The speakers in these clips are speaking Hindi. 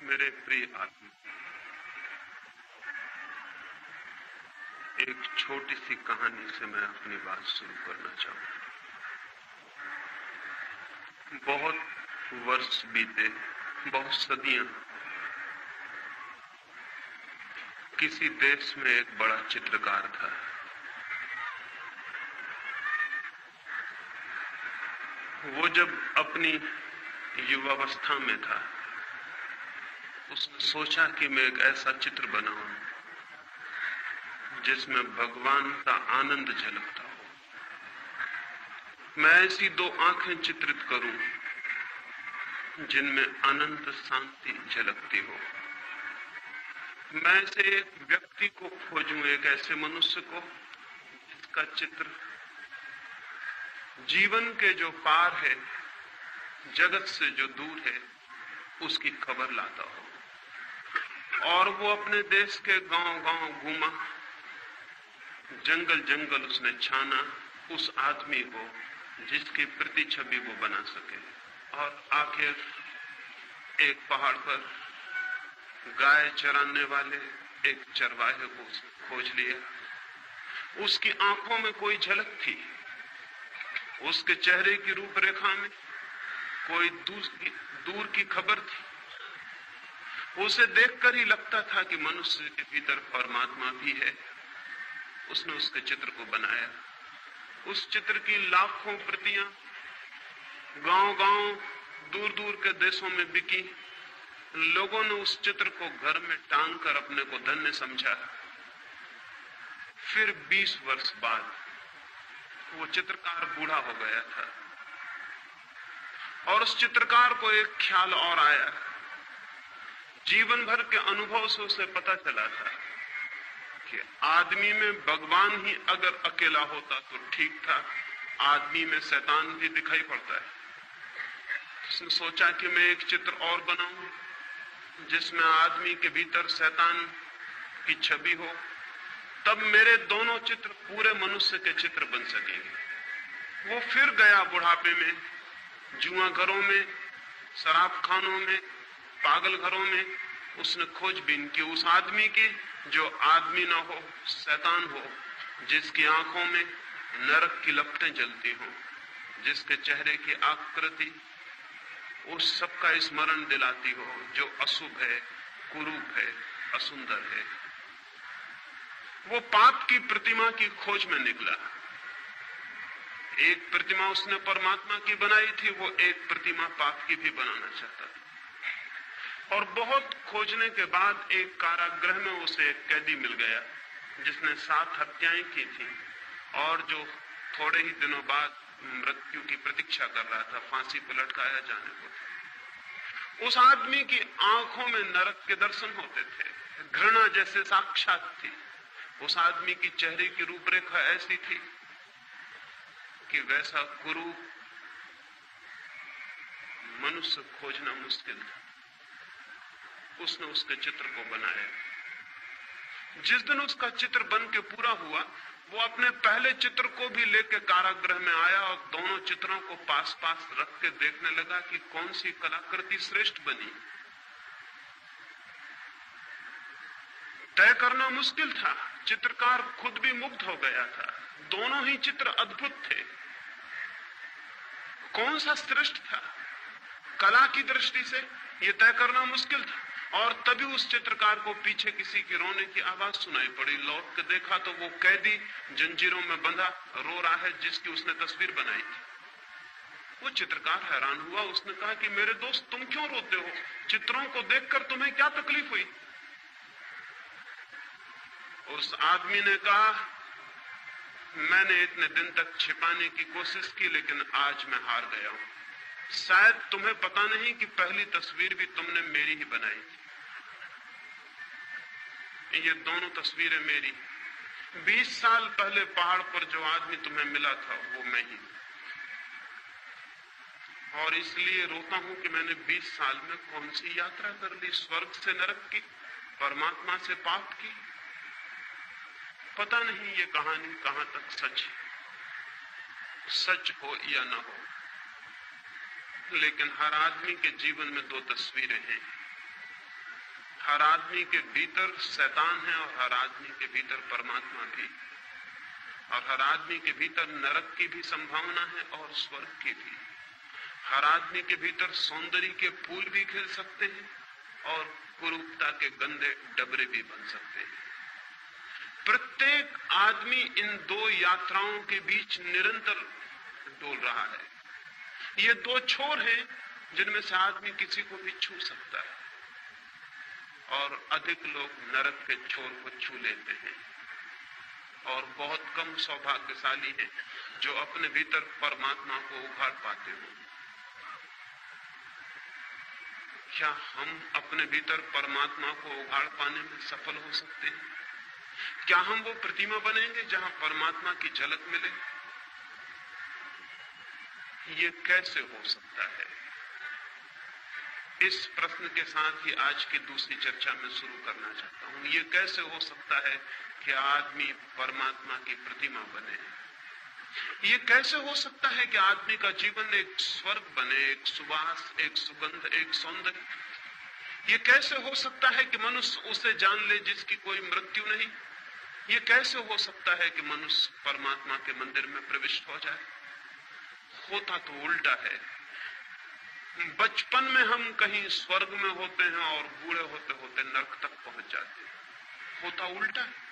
मेरे प्रिय आत्मा, एक छोटी सी कहानी से मैं अपनी बात शुरू करना चाहूंगा। बहुत वर्ष बीते, बहुत सदियां। किसी देश में एक बड़ा चित्रकार था। वो जब अपनी युवावस्था में था, उसने सोचा कि मैं एक ऐसा चित्र बनाऊं जिसमें भगवान का आनंद झलकता हो। मैं ऐसी दो आंखें चित्रित करूं जिनमें अनंत शांति झलकती हो। मैं ऐसे एक व्यक्ति को खोजूं, एक ऐसे मनुष्य को जिसका चित्र जीवन के जो पार है, जगत से जो दूर है, उसकी खबर लाता हो। और वो अपने देश के गांव-गांव घूमा, जंगल जंगल उसने छाना उस आदमी को जिसकी प्रतिछवि वो बना सके। और आखिर एक पहाड़ पर गाय चराने वाले एक चरवाहे को उसने खोज लिया। उसकी आंखों में कोई झलक थी, उसके चेहरे की रूपरेखा में कोई दूर की खबर थी। उसे देखकर ही लगता था कि मनुष्य के भीतर परमात्मा भी है। उसने उसके चित्र को बनाया। उस चित्र की लाखों प्रतियां गांव-गांव, दूर-दूर के देशों में बिकी। लोगों ने उस चित्र को घर में टांग कर अपने को धन्य समझा। फिर 20 वर्ष बाद वो चित्रकार बूढ़ा हो गया था और उस चित्रकार को एक ख्याल और आया। जीवन भर के अनुभव से उसे पता चला था कि आदमी में भगवान ही अगर अकेला होता तो ठीक था, आदमी में शैतान भी दिखाई पड़ता है। उसने सोचा कि मैं एक चित्र और बनाऊं जिसमें आदमी के भीतर शैतान की छवि हो, तब मेरे दोनों चित्र पूरे मनुष्य के चित्र बन सकेंगे। वो फिर गया बुढ़ापे में, जुआ घरों में, शराब खानों में, पागल घरों में। उसने खोजबीन की उस आदमी की जो आदमी न हो, शैतान हो, जिसकी आंखों में नरक की लपटें जलती हों, जिसके चेहरे की आकृति उस सब का स्मरण दिलाती हो जो अशुभ है, कुरूप है, असुंदर है। वो पाप की प्रतिमा की खोज में निकला। एक प्रतिमा उसने परमात्मा की बनाई थी, वो एक प्रतिमा पाप की भी बनाना चाहता था। और बहुत खोजने के बाद एक कारागृह में उसे एक कैदी मिल गया जिसने 7 हत्याएं की थी और जो थोड़े ही दिनों बाद मृत्यु की प्रतीक्षा कर रहा था, फांसी पर लटकाया जाने को। उस आदमी की आंखों में नरक के दर्शन होते थे, घृणा जैसे साक्षात थी। उस आदमी की चेहरे की रूपरेखा ऐसी थी कि वैसा कुरूप मनुष्य खोजना मुश्किल था। उसने उसके चित्र को बनाया। जिस दिन उसका चित्र बन के पूरा हुआ, वो अपने पहले चित्र को भी लेकर कारागृह में आया और दोनों चित्रों को पास पास रख के देखने लगा कि कौन सी कलाकृति श्रेष्ठ बनी। तय करना मुश्किल था। चित्रकार खुद भी मुग्ध हो गया था। दोनों ही चित्र अद्भुत थे। कौन सा श्रेष्ठ था कला की दृष्टि से, यह तय करना मुश्किल था। और तभी उस चित्रकार को पीछे किसी की रोने की आवाज सुनाई पड़ी। लौट के देखा तो वो कैदी जंजीरों में बंधा रो रहा है जिसकी उसने तस्वीर बनाई थी। वो चित्रकार हैरान हुआ। उसने कहा कि मेरे दोस्त, तुम क्यों रोते हो? चित्रों को देखकर तुम्हें क्या तकलीफ हुई? उस आदमी ने कहा, मैंने इतने दिन तक छिपाने की कोशिश की, लेकिन आज मैं हार गया हूं। शायद तुम्हें पता नहीं कि पहली तस्वीर भी तुमने मेरी ही बनाई थी। ये दोनों तस्वीरें मेरी। 20 साल पहले पहाड़ पर जो आदमी तुम्हें मिला था वो मैं ही। और इसलिए रोता हूं कि मैंने 20 साल में कौन सी यात्रा कर ली, स्वर्ग से नरक की, परमात्मा से पाप की। पता नहीं ये कहानी कहां तक सच हो या न हो, लेकिन हर आदमी के जीवन में 2 तस्वीरें हैं। हर आदमी के भीतर शैतान है और हर आदमी के भीतर परमात्मा भी, और हर आदमी के भीतर नरक की भी संभावना है और स्वर्ग की भी। हर आदमी के भीतर सौंदर्य के फूल भी खिल सकते हैं और कुरूपता के गंदे डबरे भी बन सकते हैं। प्रत्येक आदमी इन दो यात्राओं के बीच निरंतर डोल रहा है। ये दो छोर हैं जिनमें से आदमी किसी को भी छू सकता है, और अधिक लोग नरक के छोर को छू लेते हैं, और बहुत कम सौभाग्यशाली हैं जो अपने भीतर परमात्मा को उखाड़ पाते हो। क्या हम अपने भीतर परमात्मा को उखाड़ पाने में सफल हो सकते हैं? क्या हम वो प्रतिमा बनेंगे जहां परमात्मा की झलक मिले? ये कैसे हो सकता है? इस प्रश्न के साथ ही आज की दूसरी चर्चा में शुरू करना चाहता हूं। ये कैसे हो सकता है कि आदमी परमात्मा की प्रतिमा बने? ये कैसे हो सकता है कि आदमी का जीवन एक स्वर्ग बने, एक सुवास, एक सुगंध, एक सौंदर्य? ये कैसे हो सकता है कि मनुष्य उसे जान ले जिसकी कोई मृत्यु नहीं? ये कैसे हो सकता है कि मनुष्य परमात्मा के मंदिर में प्रविष्ट हो जाए? होता तो उल्टा है। बचपन में हम कहीं स्वर्ग में होते हैं और बूढ़े होते होते नरक तक पहुंच जाते हैं। होता उल्टा है।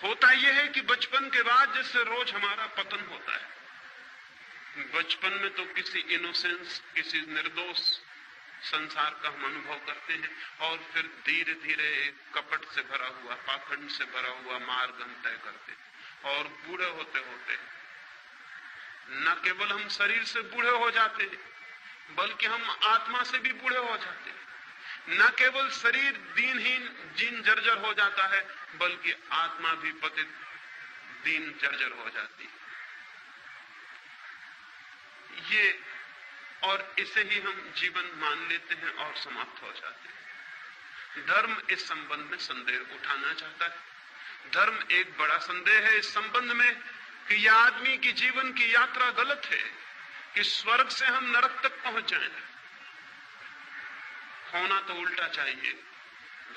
होता यह है कि बचपन के बाद जैसे रोज हमारा पतन होता है। बचपन में तो किसी इनोसेंस, किसी निर्दोष संसार का हम अनुभव करते हैं, और फिर धीरे धीरे कपट से भरा हुआ, पाखंड से भरा हुआ मार्ग हम तय करते हैं। और बूढ़े होते होते न केवल हम शरीर से बूढ़े हो जाते हैं, बल्कि हम आत्मा से भी बूढ़े हो जाते हैं। न केवल शरीर दीनहीन, जीन जर्जर हो जाता है, बल्कि आत्मा भी पतित, दीन जर्जर हो जाती है। ये और इसे ही हम जीवन मान लेते हैं और समाप्त हो जाते हैं। धर्म इस संबंध में संदेह उठाना चाहता है। धर्म एक बड़ा संदेह है इस संबंध में कि यह आदमी की जीवन की यात्रा गलत है, कि स्वर्ग से हम नरक तक पहुंच जाएं। होना तो उल्टा चाहिए।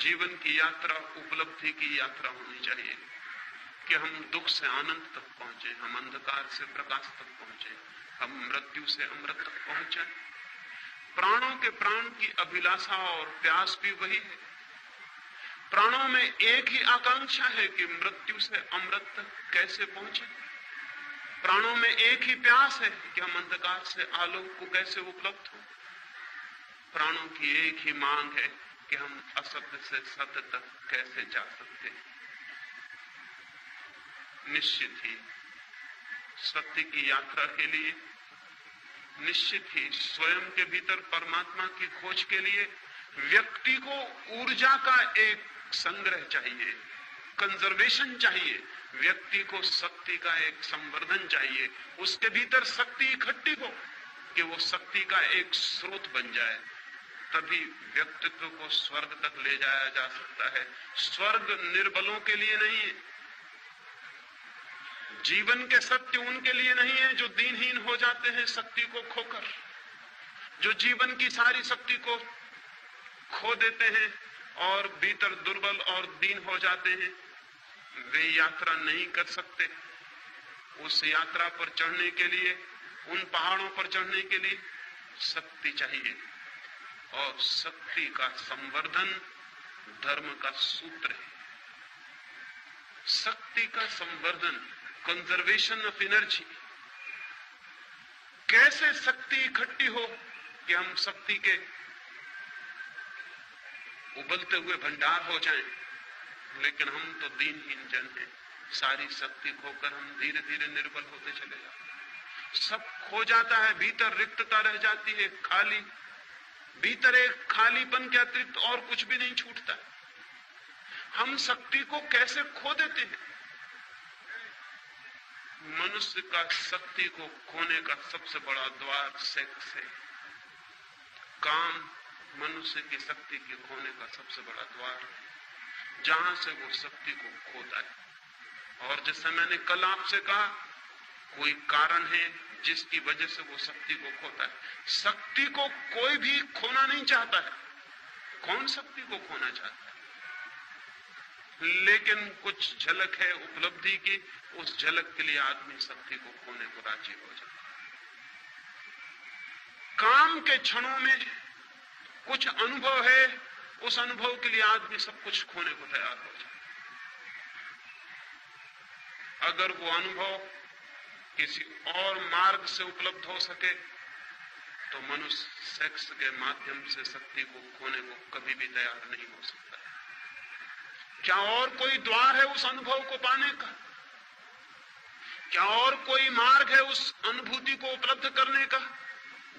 जीवन की यात्रा उपलब्धि की यात्रा होनी चाहिए, कि हम दुख से आनंद तक पहुंचे, हम अंधकार से प्रकाश तक पहुंचे, हम मृत्यु से अमृत तक पहुंचे। प्राणों के प्राण की अभिलाषा और प्यास भी वही है। प्राणों में एक ही आकांक्षा है कि मृत्यु से अमृत तक कैसे पहुंचे। प्राणों में एक ही प्यास है कि हम अंधकार से आलोक को कैसे उपलब्ध हो। प्राणों की एक ही मांग है कि हम असत्य से सत्य तक कैसे जा सकते हैं। निश्चित ही सत्य की यात्रा के लिए, निश्चित ही स्वयं के भीतर परमात्मा की खोज के लिए व्यक्ति को ऊर्जा का एक संग्रह चाहिए, कंजर्वेशन चाहिए। व्यक्ति को शक्ति का एक संवर्धन चाहिए। उसके भीतर शक्ति इकट्ठी हो कि वो शक्ति का एक स्रोत बन जाए, तभी व्यक्तित्व को स्वर्ग तक ले जाया जा सकता है। स्वर्ग निर्बलों के लिए नहीं है। जीवन के सत्य उनके लिए नहीं है जो दीनहीन हो जाते हैं शक्ति को खोकर, जो जीवन की सारी शक्ति को खो देते हैं और भीतर दुर्बल और दीन हो जाते हैं। वे यात्रा नहीं कर सकते। उस यात्रा पर चढ़ने के लिए, उन पहाड़ों पर चढ़ने के लिए शक्ति चाहिए, और शक्ति का संवर्धन धर्म का सूत्र है। शक्ति का संवर्धन, कंजर्वेशन ऑफ एनर्जी। कैसे शक्ति इकट्ठी हो कि हम शक्ति के उबलते हुए भंडार हो जाएं, लेकिन हम तो दीनहीन जन हैं। सारी शक्ति खोकर हम धीरे धीरे निर्बल होते चले जाते, सब खो जाता है, भीतर रिक्तता रह जाती है, खाली, भीतर एक खालीपन के अतिरिक्त और कुछ भी नहीं छूटता। हम शक्ति को कैसे खो देते हैं। मनुष्य का शक्ति को खोने का सबसे बड़ा द्वार सेक्स है। काम मनुष्य की शक्ति के खोने का सबसे बड़ा द्वार है, जहां से वो शक्ति को खोता है। और जैसे मैंने कल आपसे कहा, कोई कारण है जिसकी वजह से वो शक्ति को खोता है। शक्ति को कोई भी खोना नहीं चाहता है। कौन शक्ति को खोना चाहता है? लेकिन कुछ झलक है उपलब्धि की, उस झलक के लिए आदमी शक्ति को खोने को राजी हो जाता है। काम के क्षणों में कुछ अनुभव है, उस अनुभव के लिए आदमी सब कुछ खोने को तैयार हो जाता है। अगर वो अनुभव किसी और मार्ग से उपलब्ध हो सके तो मनुष्य सेक्स के माध्यम से शक्ति को खोने को कभी भी तैयार नहीं हो सकता। क्या और कोई द्वार है उस अनुभव को पाने का? क्या और कोई मार्ग है उस अनुभूति को उपलब्ध करने का,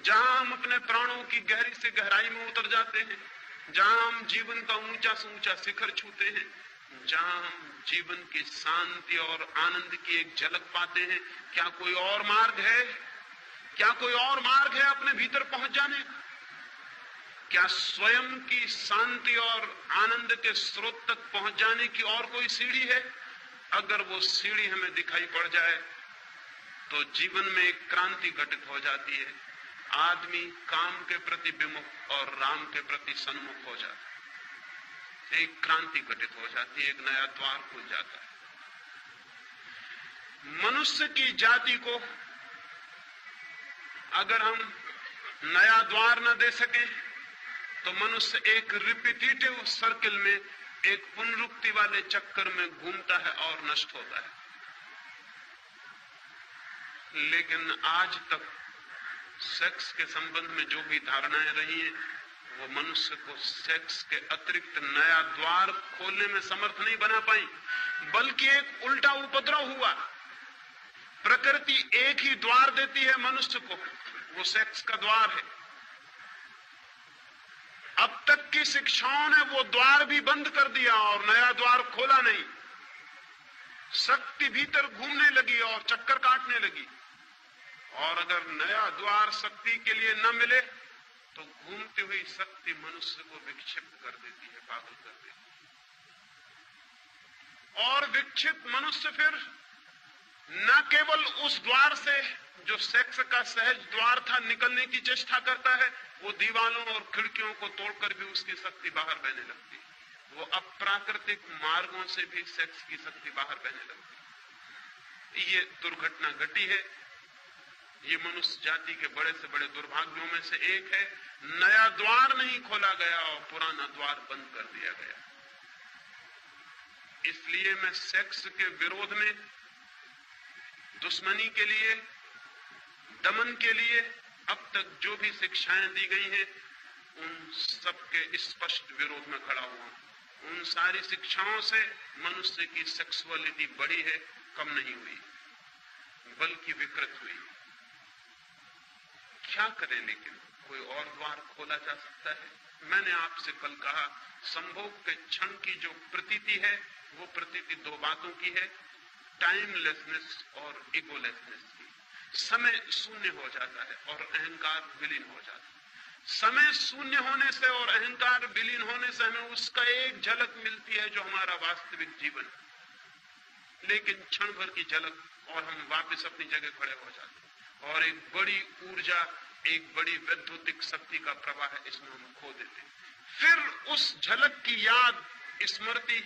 जहां हम अपने प्राणों की गहरी से गहराई में उतर जाते हैं, जहां हम जीवन का ऊंचा से ऊंचा शिखर छूते हैं, जहां हम जीवन की शांति और आनंद की एक झलक पाते हैं? क्या कोई और मार्ग है? क्या कोई और मार्ग है अपने भीतर पहुंच जाने का? क्या स्वयं की शांति और आनंद के स्रोत तक पहुंच जाने की और कोई सीढ़ी है? अगर वो सीढ़ी हमें दिखाई पड़ जाए तो जीवन में एक क्रांति घटित हो जाती है। आदमी काम के प्रति विमुख और राम के प्रति सन्मुख हो जाता है। एक क्रांति घटित हो जाती है, एक नया द्वार खुल जाता है। मनुष्य की जाति को अगर हम नया द्वार न दे सके तो मनुष्य एक रिपीटेटिव सर्किल में, एक पुनरुक्ति वाले चक्कर में घूमता है और नष्ट होता है। लेकिन आज तक सेक्स के संबंध में जो भी धारणाएं रही हैं, वो मनुष्य को सेक्स के अतिरिक्त नया द्वार खोलने में समर्थ नहीं बना पाई, बल्कि एक उल्टा उपद्रव हुआ। प्रकृति एक ही द्वार देती है मनुष्य को, वो सेक्स का द्वार है। अब तक की शिक्षाओं ने वो द्वार भी बंद कर दिया और नया द्वार खोला नहीं। शक्ति भीतर घूमने लगी और चक्कर काटने लगी, और अगर नया द्वार शक्ति के लिए न मिले तो घूमती हुई शक्ति मनुष्य को विक्षिप्त कर देती है, पागल कर देती है। और विक्षिप्त मनुष्य फिर न केवल उस द्वार से जो सेक्स का सहज द्वार था निकलने की चेष्टा करता है, वो दीवारों और खिड़कियों को तोड़कर भी उसकी शक्ति बाहर बहने लगती है। वो अप्राकृतिक मार्गों से भी सेक्स की शक्ति बाहर बहने लगती है। ये दुर्घटना घटी है। ये मनुष्य जाति के बड़े से बड़े दुर्भाग्यों में से एक है। नया द्वार नहीं खोला गया और पुराना द्वार बंद कर दिया गया। इसलिए मैं सेक्स के विरोध में, दुश्मनी के लिए, दमन के लिए अब तक जो भी शिक्षाएं दी गई हैं, उन सबके स्पष्ट विरोध में खड़ा हुआ हूं। उन सारी शिक्षाओं से मनुष्य की सेक्सुअलिटी बढ़ी है, कम नहीं हुई, बल्कि विकृत हुई। क्या करें? लेकिन कोई और द्वार खोला जा सकता है? मैंने आपसे कल कहा, संभोग के क्षण की जो प्रतीति है, वो प्रतीति दो बातों की है, टाइमलेसनेस और इगोलेसनेस की। समय शून्य हो जाता है और अहंकार विलीन हो जाता है। समय शून्य होने से और अहंकार विलीन होने से हमें उसका एक झलक मिलती है जो हमारा वास्तविक जीवन, लेकिन क्षण भर की झलक और हम वापस अपनी जगह खड़े हो जाते हैं और एक बड़ी ऊर्जा, एक बड़ी वैद्युतिक शक्ति का प्रवाह है, इसमें हम खो देते हैं। फिर उस झलक की याद, स्मृति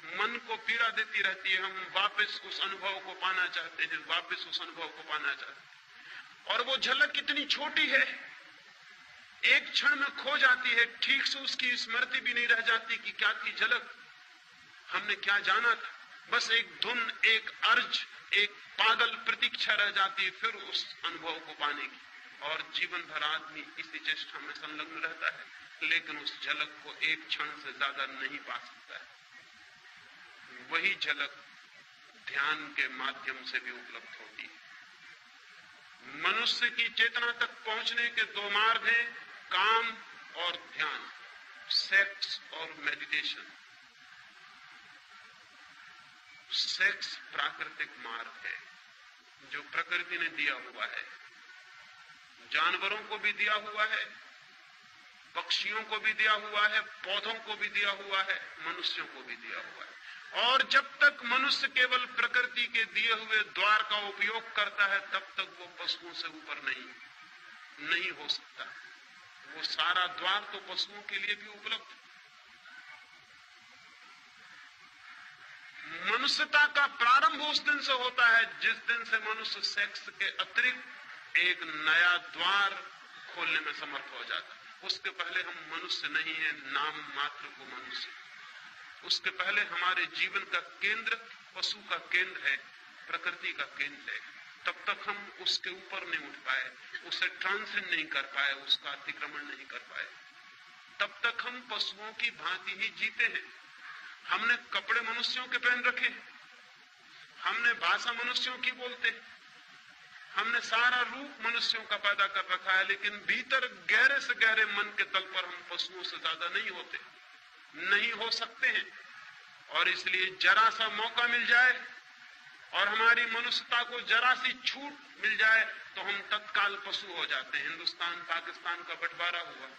मन को पीड़ा देती रहती है। हम वापस उस अनुभव को पाना चाहते हैं, वापस उस अनुभव को पाना चाहते हैं। और वो झलक इतनी छोटी है, एक क्षण में खो जाती है, ठीक से उसकी स्मृति भी नहीं रह जाती कि क्या थी झलक, हमने क्या जाना था। बस एक धुन, एक अर्ज, एक पागल प्रतीक्षा रह जाती है फिर उस अनुभव को पाने की। और जीवन भर आदमी इसी चेष्टा में संलग्न रहता है, लेकिन उस झलक को एक क्षण से ज्यादा नहीं पा सकता है। वही झलक ध्यान के माध्यम से भी उपलब्ध होती है। मनुष्य की चेतना तक पहुंचने के दो मार्ग हैं, काम और ध्यान, सेक्स और मेडिटेशन। सेक्स प्राकृतिक मार्ग है जो प्रकृति ने दिया हुआ है, जानवरों को भी दिया हुआ है, पक्षियों को भी दिया हुआ है, पौधों को भी दिया हुआ है, मनुष्यों को भी दिया हुआ है। और जब तक मनुष्य केवल प्रकृति के दिए हुए द्वार का उपयोग करता है, तब तक वो पशुओं से ऊपर नहीं हो सकता। वो सारा द्वार तो पशुओं के लिए भी उपलब्ध है। मनुष्यता का प्रारंभ उस दिन से होता है जिस दिन से मनुष्य सेक्स के अतिरिक्त एक नया द्वार खोलने में समर्थ हो जाता है। उसके पहले हम मनुष्य नहीं है, नाम मात्र को मनुष्य। उसके पहले हमारे जीवन का केंद्र पशु का केंद्र है, प्रकृति का केंद्र है। तब तक हम उसके ऊपर नहीं उठ पाए, उसे ट्रांसेंड नहीं कर पाए, उसका अतिक्रमण नहीं कर पाए। तब तक हम पशुओं की भांति ही जीते हैं। हमने कपड़े मनुष्यों के पहन रखे, हमने भाषा मनुष्यों की बोलते, हमने सारा रूप मनुष्यों का पैदा कर रखा है, लेकिन भीतर गहरे से गहरे मन के तल पर हम पशुओं से ज्यादा नहीं होते, नहीं हो सकते हैं। और इसलिए जरा सा मौका मिल जाए और हमारी मनुष्यता को जरा सी छूट मिल जाए तो हम तत्काल पशु हो जाते हैं। हिंदुस्तान पाकिस्तान का बंटवारा हुआ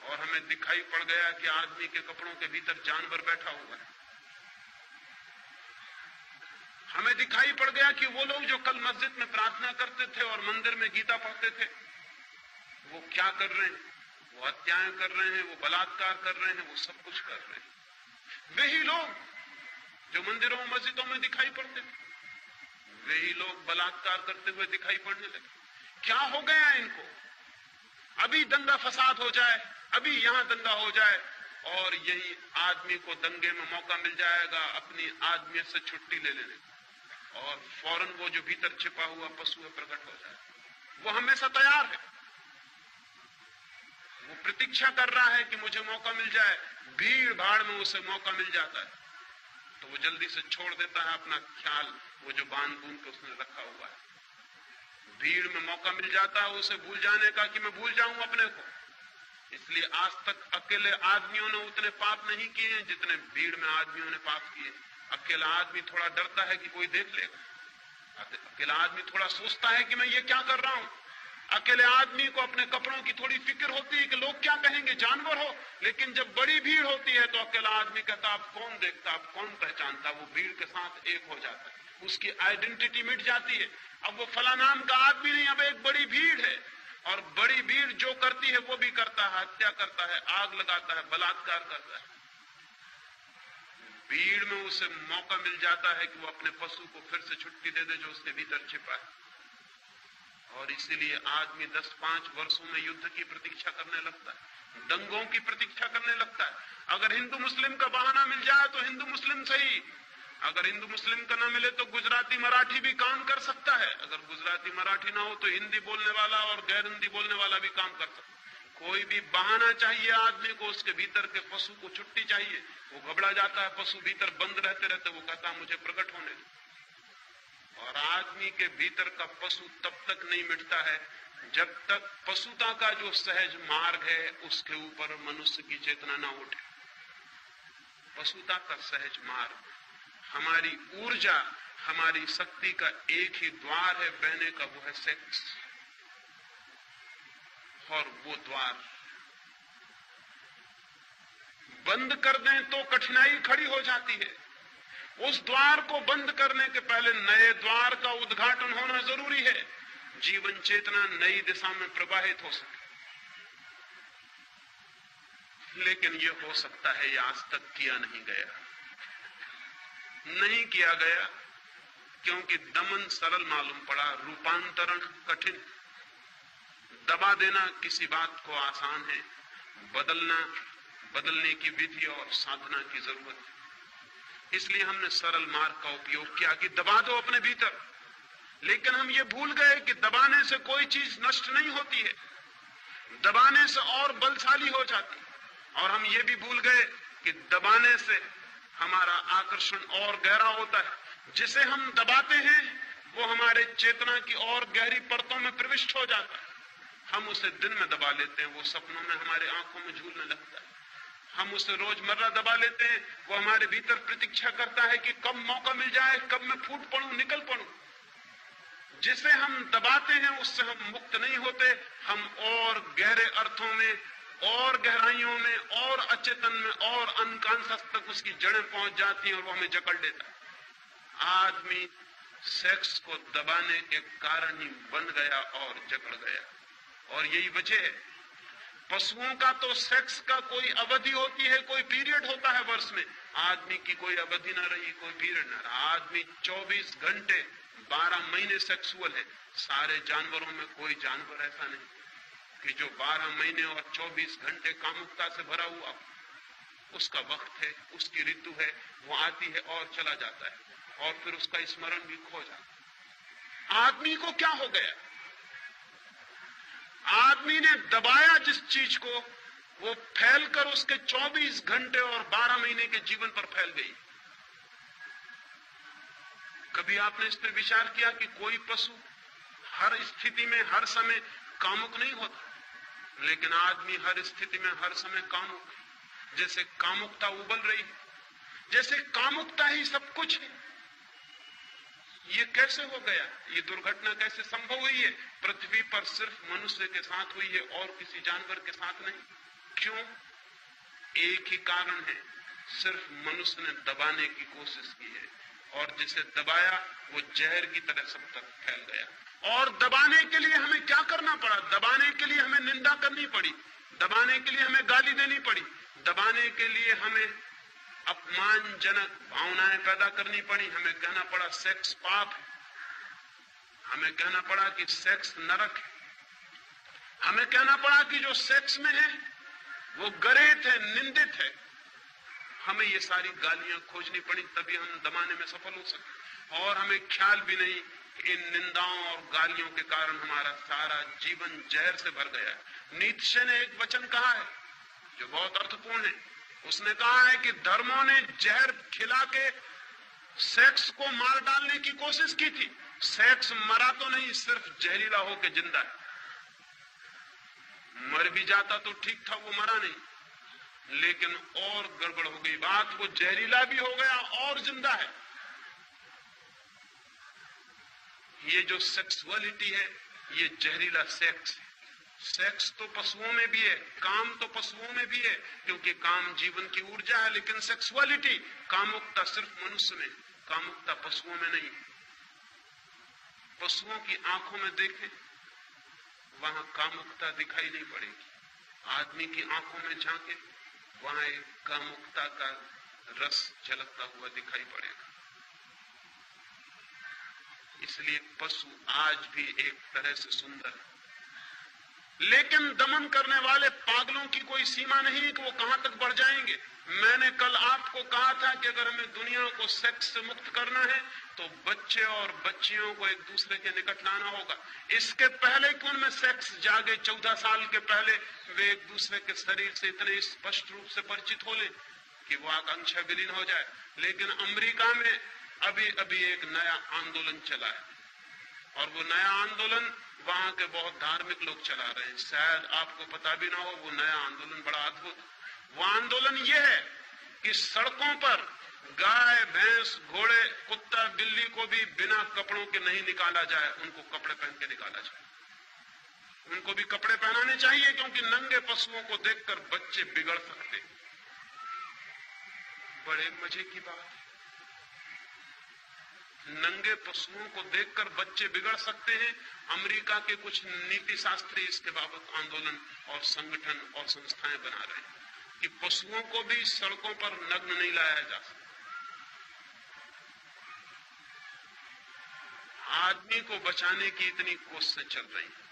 और हमें दिखाई पड़ गया कि आदमी के कपड़ों के भीतर जानवर बैठा हुआ है। हमें दिखाई पड़ गया कि वो लोग जो कल मस्जिद में प्रार्थना करते थे और मंदिर में गीता पढ़ते थे, वो क्या कर रहे हैं? वो हत्याएं कर रहे हैं, वो बलात्कार कर रहे हैं, वो सब कुछ कर रहे हैं। वही लोग जो मंदिरों मस्जिदों में दिखाई पड़ते थे, वही लोग बलात्कार करते हुए दिखाई पड़ने लगे। क्या हो गया इनको? अभी दंगा फसाद हो जाए, अभी यहां दंगा हो जाए और यही आदमी को दंगे में मौका मिल जाएगा अपनी आदमी से छुट्टी ले लेने, और फौरन वो जो भीतर छिपा हुआ पशु है प्रकट हो जाए। वो हमेशा तैयार है, वो प्रतीक्षा कर रहा है कि मुझे मौका मिल जाए। भीड़ भाड़ में उसे मौका मिल जाता है तो वो जल्दी से छोड़ देता है अपना ख्याल, वो जो बांध बूंद के उसने रखा हुआ है। भीड़ में मौका मिल जाता है उसे भूल जाने का कि मैं भूल जाऊं अपने को। इसलिए आज तक अकेले आदमियों ने उतने पाप नहीं किए हैं जितने भीड़ में आदमियों ने पाप किए। अकेला आदमी थोड़ा डरता है कि कोई देख लेगा, अकेला आदमी थोड़ा सोचता है कि मैं ये क्या कर रहा हूं। अकेले आदमी को अपने कपड़ों की थोड़ी फिक्र होती है कि लोग क्या कहेंगे, जानवर हो। लेकिन जब बड़ी भीड़ होती है तो अकेला आदमी कहता आप कौन देखता, आप कौन पहचानता। वो भीड़ के साथ एक हो जाता है, उसकी आइडेंटिटी मिट जाती है। अब वो फला नाम का आदमी नहीं, अब एक बड़ी भीड़ है और बड़ी भीड़ जो करती है वो भी करता है, हत्या करता है, आग लगाता है, बलात्कार करता है। भीड़ में उसे मौका मिल जाता है कि वो अपने पशु को फिर से छुट्टी दे दे जो उसके भीतर छिपा है। और इसीलिए आदमी 10-5 वर्षों में युद्ध की प्रतीक्षा करने लगता है, दंगों की प्रतीक्षा करने लगता है। अगर हिंदू मुस्लिम का बहाना मिल जाए तो हिंदू मुस्लिम सही, अगर हिंदू मुस्लिम का ना मिले तो गुजराती मराठी भी काम कर सकता है। अगर गुजराती मराठी ना हो तो हिंदी बोलने वाला और गैर हिंदी बोलने वाला भी काम कर सकता है। कोई भी बहाना चाहिए आदमी को, उसके भीतर के पशु को छुट्टी चाहिए। वो घबरा जाता है, पशु भीतर बंद रहते रहते वो कहता है मुझे प्रकट होने दो। और आदमी के भीतर का पशु तब तक नहीं मिटता है जब तक पशुता का जो सहज मार्ग है उसके ऊपर मनुष्य की चेतना ना उठे। पशुता का सहज मार्ग, हमारी ऊर्जा, हमारी शक्ति का एक ही द्वार है बहने का, वो है सेक्स। और वो द्वार बंद कर दें तो कठिनाई खड़ी हो जाती है। उस द्वार को बंद करने के पहले नए द्वार का उद्घाटन होना जरूरी है, जीवन चेतना नई दिशा में प्रवाहित हो सके। लेकिन ये हो सकता है ये आज तक किया नहीं गया, नहीं किया गया क्योंकि दमन सरल मालूम पड़ा, रूपांतरण कठिन। दबा देना किसी बात को आसान है, बदलने की विधि और साधना की जरूरत है। इसलिए हमने सरल मार्ग का उपयोग किया कि दबा दो अपने भीतर। लेकिन हम ये भूल गए कि दबाने से कोई चीज नष्ट नहीं होती है, दबाने से और बलशाली हो जाती है। और हम ये भी भूल गए कि दबाने से हमारा आकर्षण और गहरा होता है। जिसे हम दबाते हैं वो हमारे चेतना की और गहरी परतों में प्रविष्ट हो जाता है। हम उसे दिन में दबा लेते हैं, वो सपनों में हमारे आंखों में झूलने लगता है। हम उसे रोजमर्रा दबा लेते हैं, वो हमारे भीतर प्रतीक्षा करता है कि कब मौका मिल जाए, कब मैं फूट पड़ूं, निकल पड़ूं। जिसे हम दबाते हैं उससे हम मुक्त नहीं होते, हम और गहरे अर्थों में और गहराइयों में और अचेतन में और अनकॉन्शियस तक उसकी जड़ें पहुंच जाती हैं और वो हमें जकड़ लेता है। आदमी सेक्स को दबाने के कारण ही बन गया और जकड़ गया। और यही वजह है, पशुओं का तो सेक्स का कोई अवधि होती है, कोई पीरियड होता है वर्ष में। आदमी की कोई अवधि ना रही, कोई पीरियड ना रहा। आदमी 24 घंटे 12 महीने सेक्सुअल है। सारे जानवरों में कोई जानवर ऐसा नहीं कि जो 12 महीने और 24 घंटे कामुकता से भरा हुआ। उसका वक्त है, उसकी ऋतु है, वो आती है और चला जाता है, और फिर उसका स्मरण भी खो जाता है। आदमी को क्या हो गया? आदमी ने दबाया जिस चीज को, वो फैलकर उसके 24 घंटे और 12 महीने के जीवन पर फैल गई। कभी आपने इस पर विचार किया कि कोई पशु हर स्थिति में हर समय कामुक नहीं होता, लेकिन आदमी हर स्थिति में हर समय कामुक है। जैसे कामुकता उबल रही है, जैसे कामुकता ही सब कुछ है। ये कैसे हो गया? ये दुर्घटना कैसे संभव हुई है? पृथ्वी पर सिर्फ मनुष्य के साथ हुई है और किसी जानवर के साथ नहीं। क्यों? एक ही कारण है, सिर्फ मनुष्य ने दबाने की कोशिश की है, और जिसे दबाया वो जहर की तरह सब तक फैल गया। और दबाने के लिए हमें क्या करना पड़ा? दबाने के लिए हमें निंदा करनी पड़ी, दबाने के लिए हमें गाली देनी पड़ी, दबाने के लिए हमें अपमानजनक भावनाएं पैदा करनी पड़ी। हमें कहना पड़ा सेक्स पाप है, हमें कहना पड़ा कि सेक्स नरक है, हमें कहना पड़ा कि जो सेक्स में है वो गरेत है, निंदित है। हमें ये सारी गालियां खोजनी पड़ी, तभी हम दबाने में सफल हो सके। और हमें ख्याल भी नहीं कि इन निंदाओं और गालियों के कारण हमारा सारा जीवन जहर से भर गया है। नीत्शे ने एक वचन कहा है जो बहुत अर्थपूर्ण है। उसने कहा है कि धर्मों ने जहर खिला के सेक्स को मार डालने की कोशिश की थी। सेक्स मरा तो नहीं, सिर्फ जहरीला होकर जिंदा है। मर भी जाता तो ठीक था, वो मरा नहीं। लेकिन और गड़बड़ हो गई बात, वो जहरीला भी हो गया और जिंदा है। ये जो सेक्सुअलिटी है, ये जहरीला सेक्स है। सेक्स तो पशुओं में भी है, काम तो पशुओं में भी है, क्योंकि काम जीवन की ऊर्जा है। लेकिन सेक्सुअलिटी, कामुकता सिर्फ मनुष्य में, कामुकता पशुओं में नहीं। पशुओं की आंखों में देखें, वहां कामुकता दिखाई नहीं पड़ेगी। आदमी की आंखों में झांके, वहां एक कामुकता का रस झलकता हुआ दिखाई पड़ेगा। इसलिए पशु आज भी एक तरह से सुंदर है, लेकिन दमन करने वाले पागलों की कोई सीमा नहीं कि वो कहां तक बढ़ जाएंगे। मैंने कल आपको कहा था कि अगर हमें दुनिया को सेक्स से मुक्त करना है तो बच्चे और बच्चियों को एक दूसरे के निकट लाना होगा। इसके पहले कि उनमें सेक्स जागे, 14 साल के पहले वे एक दूसरे के शरीर से इतने स्पष्ट रूप से परिचित हो ले कि वो आकांक्षा विलीन हो जाए। लेकिन अमेरिका में अभी अभी एक नया आंदोलन चला है, और वो नया आंदोलन वहां के बहुत धार्मिक लोग चला रहे हैं। शायद आपको पता भी ना हो, वो नया आंदोलन बड़ा अद्भुत। वो आंदोलन ये है कि सड़कों पर गाय, भैंस, घोड़े, कुत्ता, बिल्ली को भी बिना कपड़ों के नहीं निकाला जाए, उनको कपड़े पहन के निकाला जाए। उनको भी कपड़े पहनाने चाहिए, क्योंकि नंगे पशुओं को देखकर बच्चे बिगड़ सकते। बड़े मजे की बात है, नंगे पशुओं को देखकर बच्चे बिगड़ सकते हैं। अमेरिका के कुछ नीति शास्त्री इसके बाबत आंदोलन और संगठन और संस्थाएं बना रहे हैं कि पशुओं को भी सड़कों पर नग्न नहीं लाया जा सकता। आदमी को बचाने की इतनी कोशिशें चल रही हैं,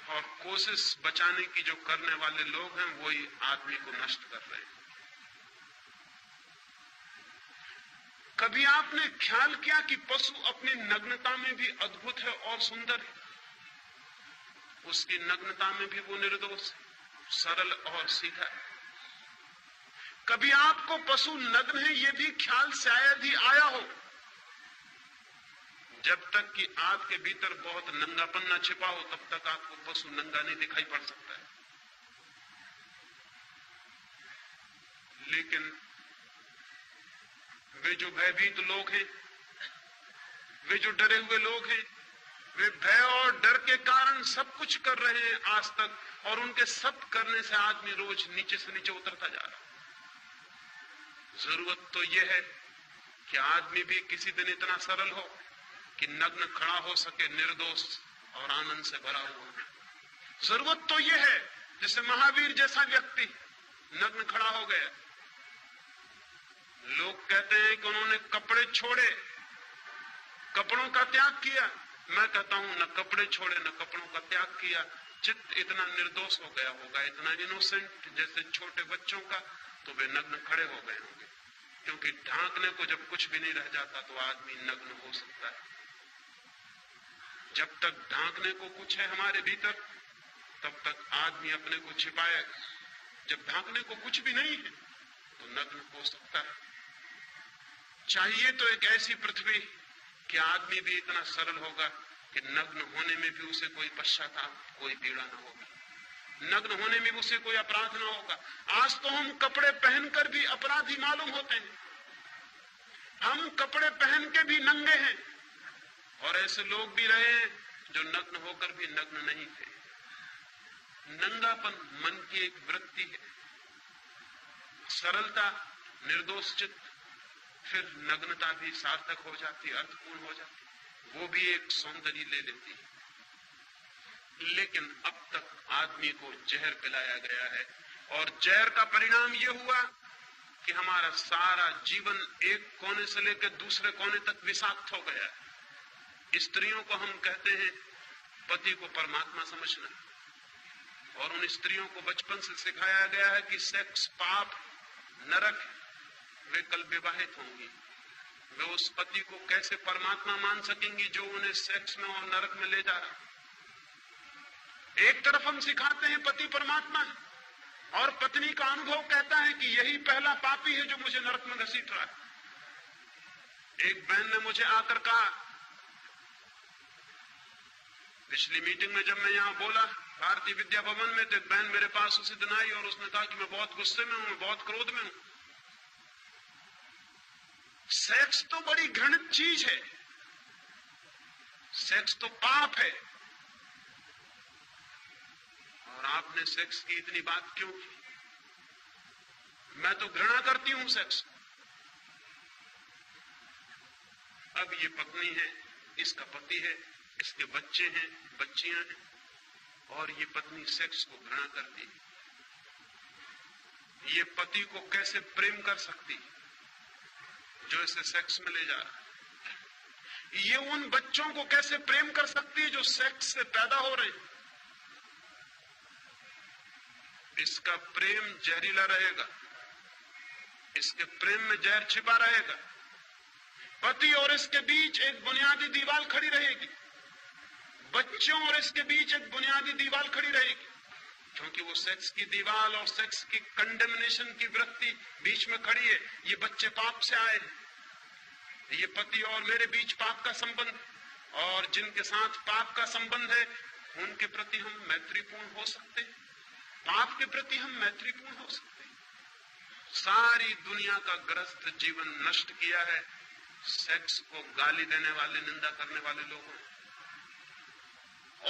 और कोशिश बचाने की जो करने वाले लोग हैं वही आदमी को नष्ट कर रहे हैं। कभी आपने ख्याल किया कि पशु अपनी नग्नता में भी अद्भुत है और सुंदर है? उसकी नग्नता में भी वो निर्दोष है, सरल और सीधा है। कभी आपको पशु नग्न है ये भी ख्याल शायद ही आया हो, जब तक कि आपके भीतर बहुत नंगापन न छिपा हो, तब तक आपको पशु नंगा नहीं दिखाई पड़ सकता है। लेकिन वे जो भयभीत लोग हैं, वे जो डरे हुए लोग हैं, वे भय और डर के कारण सब कुछ कर रहे हैं आज तक, और उनके सब करने से आदमी रोज नीचे से नीचे उतरता जा रहा है। जरूरत तो यह है कि आदमी भी किसी दिन इतना सरल हो कि नग्न खड़ा हो सके, निर्दोष और आनंद से भरा हुआ। जरूरत तो यह है जैसे महावीर जैसा व्यक्ति नग्न खड़ा हो गया, लोग कहते हैं कि उन्होंने कपड़े छोड़े, कपड़ों का त्याग किया। मैं कहता हूं न कपड़े छोड़े न कपड़ों का त्याग किया, चित्त इतना निर्दोष हो गया होगा, इतना इनोसेंट जैसे छोटे बच्चों का, तो वे नग्न खड़े हो गए होंगे। क्योंकि ढांकने को जब कुछ भी नहीं रह जाता तो आदमी नग्न हो सकता है। जब तक ढांकने को कुछ है हमारे भीतर, तब तक आदमी अपने को छिपाएगा। जब ढांकने को कुछ भी नहीं है तो नग्न हो सकता है। चाहिए तो एक ऐसी पृथ्वी कि आदमी भी इतना सरल होगा कि नग्न होने में भी उसे कोई पश्चाताप, कोई पीड़ा न होगी, नग्न होने में उसे कोई अपराध न होगा। आज तो हम कपड़े पहनकर भी अपराधी मालूम होते हैं, हम कपड़े पहन के भी नंगे हैं, और ऐसे लोग भी रहे हैं जो नग्न होकर भी नग्न नहीं थे। नंगापन मन की एक वृत्ति है, सरलता, निर्दोष चित्त, फिर नग्नता भी सार्थक हो जाती, अर्थपूर्ण हो जाती, वो भी एक सौंदर्य ले लेती है। लेकिन अब तक आदमी को जहर पिलाया गया है, और जहर का परिणाम यह हुआ कि हमारा सारा जीवन एक कोने से लेकर दूसरे कोने तक विषाक्त हो गया है। स्त्रियों को हम कहते हैं पति को परमात्मा समझना, और उन स्त्रियों को बचपन से सिखाया गया है कि सेक्स पाप, नरक। वे कल विवाहित होंगी, वे उस पति को कैसे परमात्मा मान सकेंगी जो उन्हें सेक्स में और नरक में ले जा रहा। एक तरफ हम सिखाते हैं पति परमात्मा है, और पत्नी का अनुभव कहता है कि यही पहला पापी है जो मुझे नरक में घसीट रहा है। एक बहन ने मुझे आकर कहा, पिछली मीटिंग में जब मैं यहां बोला भारतीय विद्या भवन में, तो एक बहन मेरे पास उसी दिन आई और उसने कहा कि मैं बहुत गुस्से में हूं, मैं बहुत क्रोध में हूं। सेक्स तो बड़ी घृणित चीज है, सेक्स तो पाप है, और आपने सेक्स की इतनी बात क्यों की? मैं तो घृणा करती हूं सेक्स। अब ये पत्नी है, इसका पति है, इसके बच्चे हैं, बच्चियां हैं, और ये पत्नी सेक्स को घृणा करती है। ये पति को कैसे प्रेम कर सकती जो इसे सेक्स में ले जा रहा है? ये उन बच्चों को कैसे प्रेम कर सकती है जो सेक्स से पैदा हो रहे हैं? इसका प्रेम जहरीला रहेगा, इसके प्रेम में जहर छिपा रहेगा। पति और इसके बीच एक बुनियादी दीवार खड़ी रहेगी, बच्चों और इसके बीच एक बुनियादी दीवार खड़ी रहेगी, क्योंकि वो सेक्स की दीवार और सेक्स की कंडेमनेशन की वृत्ति बीच में खड़ी है। ये बच्चे पाप से आए हैं, ये पति और मेरे बीच पाप का संबंध, और जिनके साथ पाप का संबंध है उनके प्रति हम मैत्रीपूर्ण हो सकते हैं, पाप के प्रति हम मैत्रीपूर्ण हो सकते हैं। सारी दुनिया का ग्रस्त जीवन नष्ट किया है सेक्स को गाली देने वाले, निंदा करने वाले लोगों ने,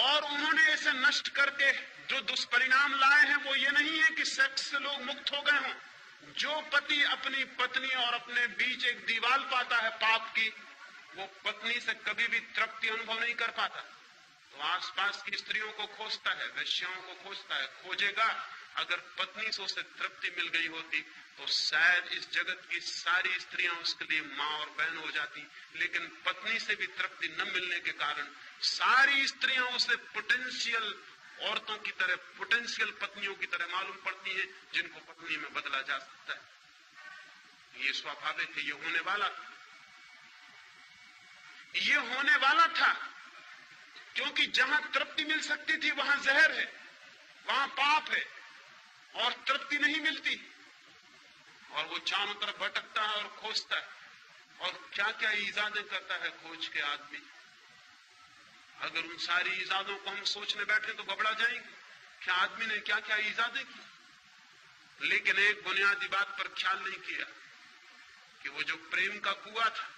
और उन्होंने इसे नष्ट करके जो दुष्परिणाम लाए हैं वो ये नहीं है कि सेक्स से लोग मुक्त हो गए हों। जो पति अपनी पत्नी और अपने बीच एक दीवार पाता है पाप की, वो पत्नी से कभी भी तृप्ति अनुभव नहीं कर पाता, तो आसपास की स्त्रियों को खोजता है, वेश्याओं को खोजता है, खोजेगा। अगर पत्नी से उसे तृप्ति मिल गई होती तो शायद इस जगत की सारी स्त्रियां उसके लिए मां और बहन हो जाती, लेकिन पत्नी से भी तृप्ति न मिलने के कारण सारी स्त्रियां उसे पोटेंशियल औरतों की तरह, पोटेंशियल पत्नियों की तरह मालूम पड़ती हैं, जिनको पत्नी में बदला जा सकता है। ये स्वाभाविक है, ये होने वाला था, ये होने वाला था, क्योंकि जहां तृप्ति मिल सकती थी वहां जहर है, वहां पाप है, और तृप्ति नहीं मिलती, और वो चारों तरफ भटकता है और खोजता है, और क्या क्या इजादें करता है खोज के आदमी। अगर उन सारी इजादों को हम सोचने बैठे तो घबरा जाएंगे कि आदमी ने क्या क्या इजादें की। लेकिन एक बुनियादी बात पर ख्याल नहीं किया कि वो जो प्रेम का कुआं था,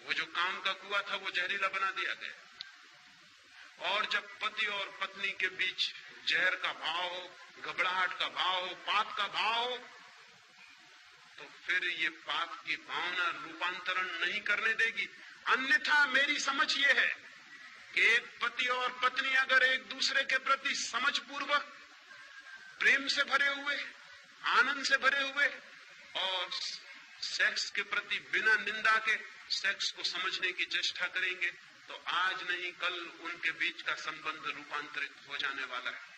वो जो काम का कुआं था, वो जहरीला बना दिया गया। और जब पति और पत्नी के बीच जहर का भाव हो, घबराहट का भाव हो, पाप का भाव हो, तो फिर ये पाप की भावना रूपांतरण नहीं करने देगी। अन्यथा मेरी समझ ये है कि एक पति और पत्नी अगर एक दूसरे के प्रति समझ पूर्वक, प्रेम से भरे हुए, आनंद से भरे हुए और सेक्स के प्रति बिना निंदा के सेक्स को समझने की चेष्टा करेंगे, तो आज नहीं कल उनके बीच का संबंध रूपांतरित हो जाने वाला है।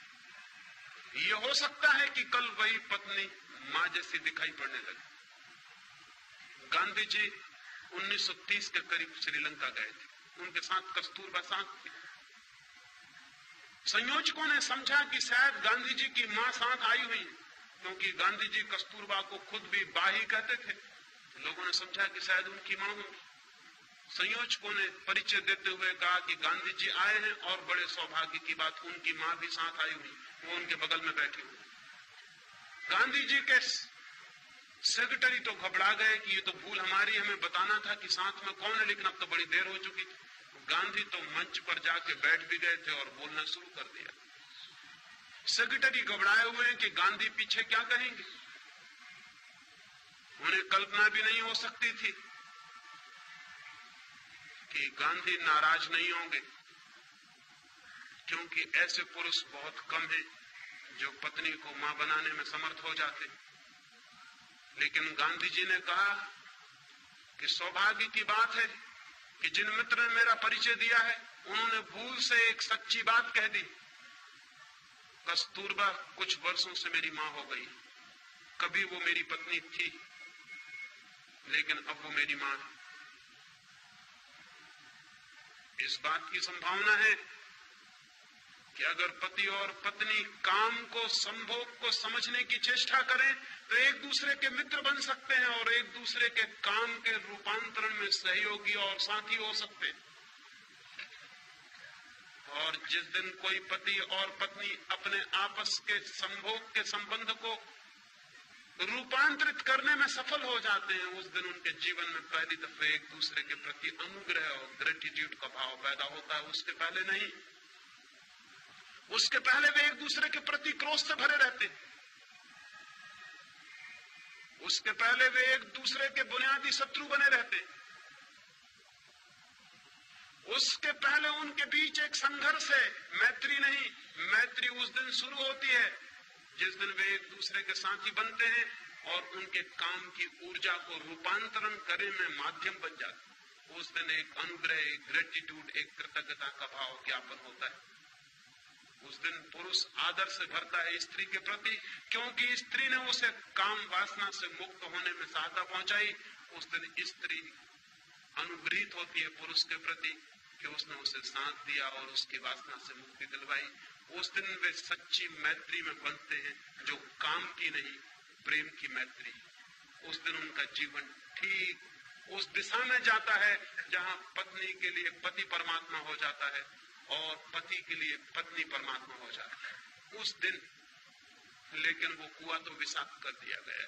यह हो सकता है कि कल वही पत्नी मां जैसी दिखाई पड़ने लगे। गांधी जी 1930 के करीब श्रीलंका गए थे, उनके साथ कस्तूरबा साथ थी। संयोजकों ने समझा कि शायद गांधी जी की मां साथ आई हुई है, क्योंकि गांधी जी कस्तूरबा को खुद भी बा ही कहते थे। लोगों ने समझा कि शायद उनकी मां होगी। संयोजकों ने परिचय देते हुए कहा कि गांधी जी आए हैं और बड़े सौभाग्य की बात, उनकी मां भी साथ आई हुई, वो उनके बगल में बैठी हुई। गांधी जी के सेक्रेटरी तो घबरा गए कि ये तो भूल हमारी, हमें बताना था कि साथ में कौन है, लेकिन अब तो बड़ी देर हो चुकी थी। गांधी तो मंच पर जाके बैठ भी गए थे और बोलना शुरू कर दिया। सेक्रेटरी घबराए हुए हैं कि गांधी पीछे क्या कहेंगे। उन्हें कल्पना भी नहीं हो सकती थी कि गांधी नाराज नहीं होंगे, क्योंकि ऐसे पुरुष बहुत कम हैं जो पत्नी को मां बनाने में समर्थ हो जाते। लेकिन गांधी जी ने कहा कि सौभाग्य की बात है कि जिन मित्र ने मेरा परिचय दिया है उन्होंने भूल से एक सच्ची बात कह दी। कस्तूरबा कुछ वर्षों से मेरी मां हो गई, कभी वो मेरी पत्नी थी, लेकिन अब वो मेरी मां है। इस बात की संभावना है कि अगर पति और पत्नी काम को, संभोग को समझने की चेष्टा करें तो एक दूसरे के मित्र बन सकते हैं और एक दूसरे के काम के रूपांतरण में सहयोगी और साथी हो सकते हैं। और जिस दिन कोई पति और पत्नी अपने आपस के संभोग के संबंध को रूपांतरित करने में सफल हो जाते हैं, उस दिन उनके जीवन में पहली दफे एक दूसरे के प्रति अनुग्रह और ग्रेटिट्यूड का भाव पैदा होता है। उसके पहले नहीं। उसके पहले वे एक दूसरे के प्रति क्रोध से भरे रहते हैं। उसके पहले वे एक दूसरे के बुनियादी शत्रु बने रहते हैं। उसके पहले उनके बीच एक संघर्ष है, मैत्री नहीं। मैत्री उस दिन शुरू होती है जिस दिन वे एक दूसरे के साथी बनते हैं और उनके काम की ऊर्जा को रूपांतरण करने में माध्यम बन जाते। उस दिन एक अनुग्रह, एक ग्रेटिट्यूड, एक कृतज्ञता का भाव ज्ञापन होता है। उस दिन पुरुष आदर से भरता है स्त्री के प्रति, क्योंकि स्त्री ने उसे काम वासना से मुक्त होने में सहायता पहुंचाई। उस दिन स्त्री अनुग्रहित होती है पुरुष के प्रति कि उसने उसे साथ दिया और उसकी वासना से मुक्ति दिलवाई। उस दिन वे सच्ची मैत्री में बनते हैं, जो काम की नहीं, प्रेम की मैत्री। उस दिन उनका जीवन ठीक उस दिशा में जाता है जहां पत्नी के लिए पति परमात्मा हो जाता है और पति के लिए पत्नी परमात्मा हो जाता है उस दिन। लेकिन वो कुआं तो विषाक्त कर दिया गया।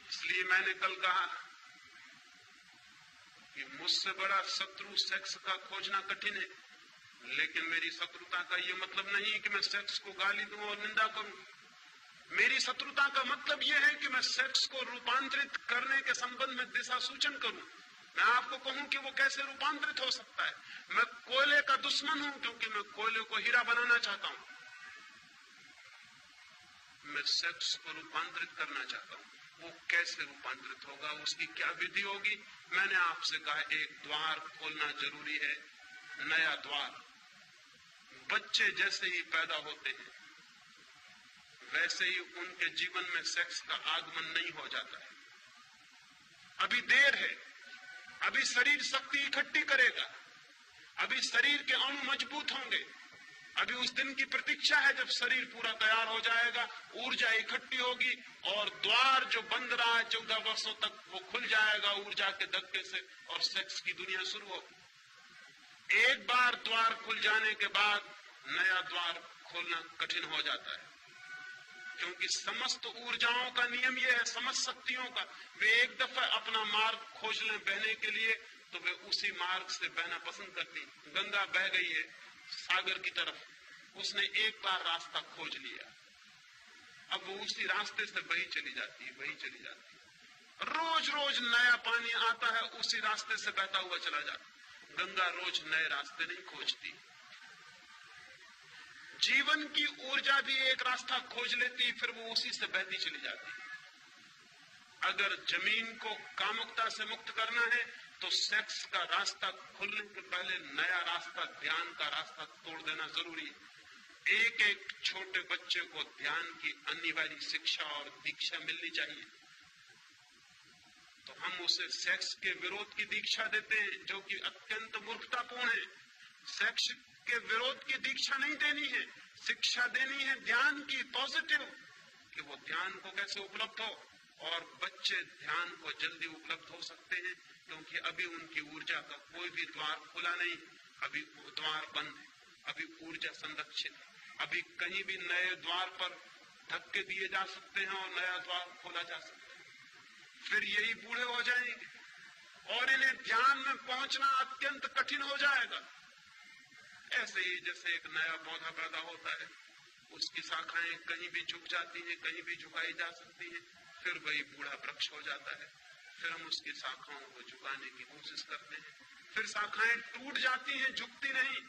इसलिए मैंने कल कहा कि मुझसे बड़ा शत्रु सेक्स का खोजना कठिन है, लेकिन मेरी शत्रुता का यह मतलब नहीं कि मैं सेक्स को गाली दूं और निंदा करूं। मेरी शत्रुता का मतलब यह है कि मैं सेक्स को रूपांतरित करने के संबंध में दिशा सूचन करूं। मैं आपको कहूं कि वो कैसे रूपांतरित हो सकता है। मैं कोयले का दुश्मन हूं क्योंकि मैं कोयले को हीरा बनाना चाहता हूं। मैं सेक्स को रूपांतरित करना चाहता हूं। वो कैसे रूपांतरित होगा, उसकी क्या विधि होगी। मैंने आपसे कहा एक द्वार खोलना जरूरी है, नया द्वार। बच्चे जैसे ही पैदा होते हैं वैसे ही उनके जीवन में सेक्स का आगमन नहीं हो जाता है। अभी देर है, अभी शरीर शक्ति इकट्ठी करेगा, अभी शरीर के अणु मजबूत होंगे, अभी उस दिन की प्रतीक्षा है जब शरीर पूरा तैयार हो जाएगा, ऊर्जा इकट्ठी होगी और द्वार जो बंद रहा है 14 वर्षों तक वो खुल जाएगा ऊर्जा के धक्के से और सेक्स की दुनिया शुरू होगी। एक बार द्वार खुल जाने के बाद नया द्वार खोलना कठिन हो जाता है, क्योंकि समस्त ऊर्जाओं का नियम यह है, समस्त शक्तियों का, वे एक दफा अपना मार्ग खोज लें बहने के लिए तो वे उसी मार्ग से बहना पसंद करती। गंगा बह गई है सागर की तरफ, उसने एक बार रास्ता खोज लिया, अब वो उसी रास्ते से बही चली जाती है, बही चली जाती है। रोज रोज नया पानी आता है, उसी रास्ते से बहता हुआ चला जाता है। गंगा रोज नए रास्ते नहीं खोजती। जीवन की ऊर्जा भी एक रास्ता खोज लेती, फिर वो उसी से बहती चली जाती। अगर जमीन को कामुकता से मुक्त करना है तो सेक्स का रास्ता खुलने के पहले नया रास्ता, ध्यान का रास्ता तोड़ देना जरूरी है। एक एक छोटे बच्चे को ध्यान की अनिवार्य शिक्षा और दीक्षा मिलनी चाहिए। तो हम उसे सेक्स के विरोध की दीक्षा देते हैं, जो कि अत्यंत मूर्खतापूर्ण है। सेक्स के विरोध की दीक्षा नहीं देनी है, शिक्षा देनी है ध्यान की, पॉजिटिव, कि वो ध्यान को कैसे उपलब्ध हो। और बच्चे ध्यान को जल्दी उपलब्ध हो सकते हैं क्योंकि अभी उनकी ऊर्जा का कोई भी द्वार खुला नहीं, अभी द्वार बंद है, अभी ऊर्जा संरक्षित है। अभी कहीं भी नए द्वार पर धक्के दिए जा सकते हैं और नया द्वार खोला जा सकता है। फिर यही बूढ़े हो जाएंगे और इन्हें ध्यान में पहुंचना अत्यंत कठिन हो जाएगा। ऐसे ही जैसे एक नया पौधा पैदा होता है, उसकी शाखाएं कहीं भी झुक जाती हैं, कहीं भी झुकाई जा सकती हैं, फिर वही बूढ़ा वृक्ष हो जाता है। फिर हम उसकी शाखाओं को झुकाने की कोशिश करते हैं, फिर शाखाएं टूट जाती हैं, झुकती नहीं।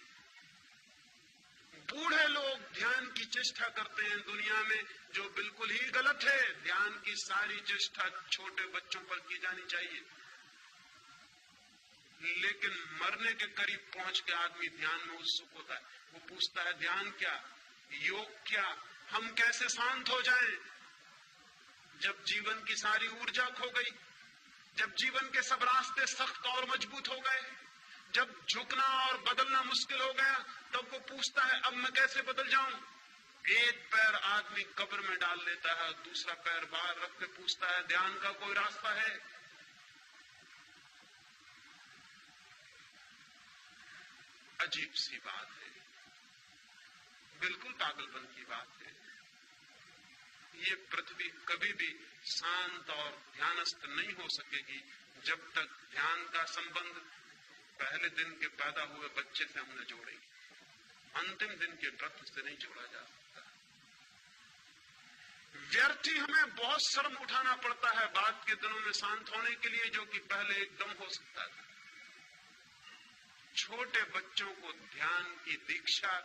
बूढ़े लोग ध्यान की चेष्टा करते हैं दुनिया में, जो बिल्कुल ही गलत है। ध्यान की सारी चेष्टा छोटे बच्चों पर की जानी चाहिए। लेकिन मरने के करीब पहुंच के आदमी ध्यान में उत्सुक होता है। वो पूछता है ध्यान क्या, योग क्या, हम कैसे शांत हो जाएं? जब जीवन की सारी ऊर्जा खो गई, जब जीवन के सब रास्ते सख्त और मजबूत हो गए, जब झुकना और बदलना मुश्किल हो गया, तब वो पूछता है अब मैं कैसे बदल जाऊं? एक पैर आदमी कब्र में डाल लेता है, दूसरा पैर बाहर रख के पूछता है ध्यान का कोई रास्ता है? अजीब सी बात है, बिल्कुल पागलपन की बात है। ये पृथ्वी कभी भी शांत और ध्यानस्थ नहीं हो सकेगी जब तक ध्यान का संबंध पहले दिन के पैदा हुए बच्चे से हम न जोड़ेंगे। अंतिम दिन के व्रत से नहीं जोड़ा जा सकता। व्यर्थ ही हमें बहुत शर्म उठाना पड़ता है बाद के दिनों में शांत होने के लिए, जो कि पहले एकदम हो सकता था। छोटे बच्चों को ध्यान की दीक्षा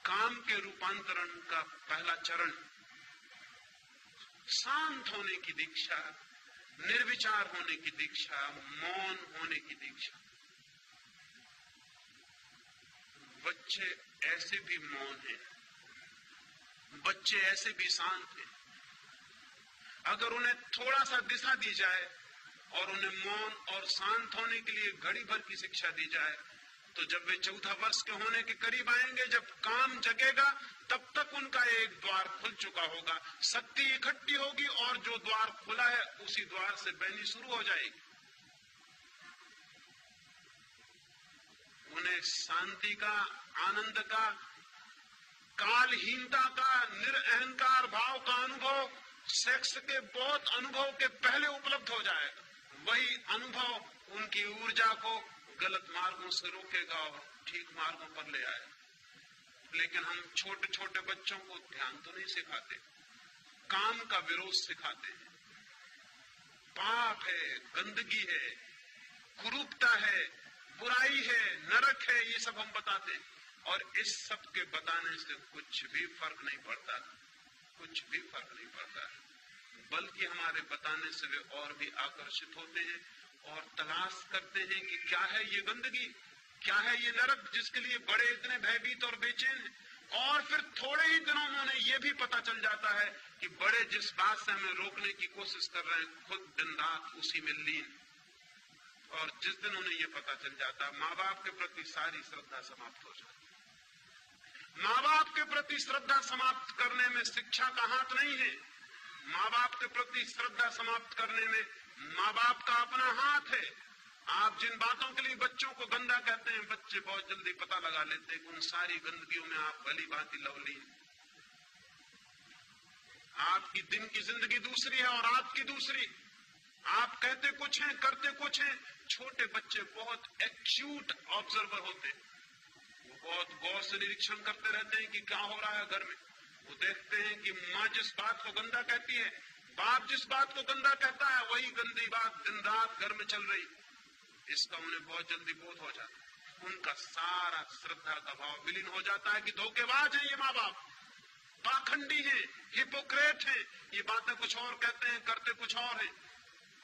काम के रूपांतरण का पहला चरण, शांत होने की दीक्षा, निर्विचार होने की दीक्षा, मौन होने की दीक्षा। बच्चे ऐसे भी मौन हैं, बच्चे ऐसे भी शांत हैं। अगर उन्हें थोड़ा सा दिशा दी जाए और उन्हें मौन और शांत होने के लिए घड़ी भर की शिक्षा दी जाए, तो जब वे 14 वर्ष के होने के करीब आएंगे, जब काम जगेगा, तब तक उनका एक द्वार खुल चुका होगा, शक्ति इकट्ठी होगी और जो द्वार खुला है उसी द्वार से बहनी शुरू हो जाएगी। उन्हें शांति का, आनंद का, कालहीनता का, निरअहंकार भाव का अनुभव सेक्स के बहुत अनुभव के पहले उपलब्ध हो जाएगा। वही अनुभव उनकी ऊर्जा को गलत मार्गों से रोकेगा और ठीक मार्गों पर ले आएगा। लेकिन हम छोटे छोटे बच्चों को ध्यान तो नहीं सिखाते, काम का विरोध सिखाते हैं। पाप है, गंदगी है, कुरूपता है, बुराई है, नरक है, ये सब हम बताते हैं। और इस सब के बताने से कुछ भी फर्क नहीं पड़ता, कुछ भी फर्क नहीं पड़ता, बल्कि हमारे बताने से वे और भी आकर्षित होते हैं और तलाश करते हैं कि क्या है ये गंदगी, क्या है ये नरक, जिसके लिए बड़े इतने भयभीत और बेचैन हैं। और फिर थोड़े ही दिनों में उन्हें यह भी पता चल जाता है कि बड़े जिस बात से हमें रोकने की कोशिश कर रहे हैं, खुद दिन रात उसी में लीन। और जिस दिन उन्हें यह पता चल जाता, माँ बाप के प्रति सारी श्रद्धा समाप्त हो जाती। माँ बाप के प्रति श्रद्धा समाप्त करने में शिक्षा का हाथ नहीं है। माँ बाप के प्रति श्रद्धा समाप्त करने में माँ बाप का अपना हाथ है। आप जिन बातों के लिए बच्चों को गंदा कहते हैं, बच्चे बहुत जल्दी पता लगा लेते हैं कि उन सारी गंदगियों में आप भली भांति लवलीन। आपकी दिन की जिंदगी दूसरी है और आपकी दूसरी। आप कहते कुछ हैं, करते कुछ हैं। छोटे बच्चे बहुत एक्यूट ऑब्जर्वर होते हैं, वो बहुत गौर से निरीक्षण करते रहते हैं कि क्या हो रहा है घर में। वो देखते हैं कि माँ जिस बात को गंदा कहती है, बाप जिस बात को गंदा कहता है, वही गंदी बात दिन रात घर में चल रही। इसका उन्हें बहुत जल्दी बोध हो जाता है। उनका सारा श्रद्धा का भाव विलीन हो जाता है कि धोखेबाज है ये माँ बाप, पाखंडी हैं, हिपोक्रेट हैं, ये बातें कुछ और कहते हैं, करते कुछ और हैं।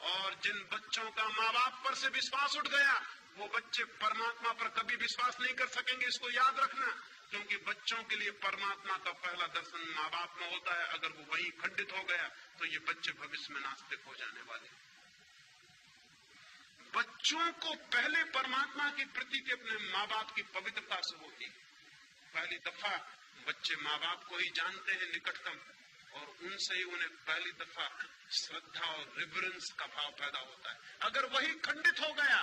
और जिन बच्चों का माँ बाप पर से विश्वास उठ गया, वो बच्चे परमात्मा पर कभी विश्वास नहीं कर सकेंगे, इसको याद रखना। क्योंकि बच्चों के लिए परमात्मा का पहला दर्शन माँ बाप में होता है। अगर वो वहीं खंडित हो गया तो ये बच्चे भविष्य में नास्तिक हो जाने वाले। बच्चों को पहले परमात्मा की प्रतीति अपने माँ बाप की पवित्रता से होती है। पहली दफा बच्चे माँ बाप को ही जानते हैं निकटतम, और उनसे ही उन्हें पहली दफा श्रद्धा और रिवरेंस का भाव पैदा होता है। अगर वही खंडित हो गया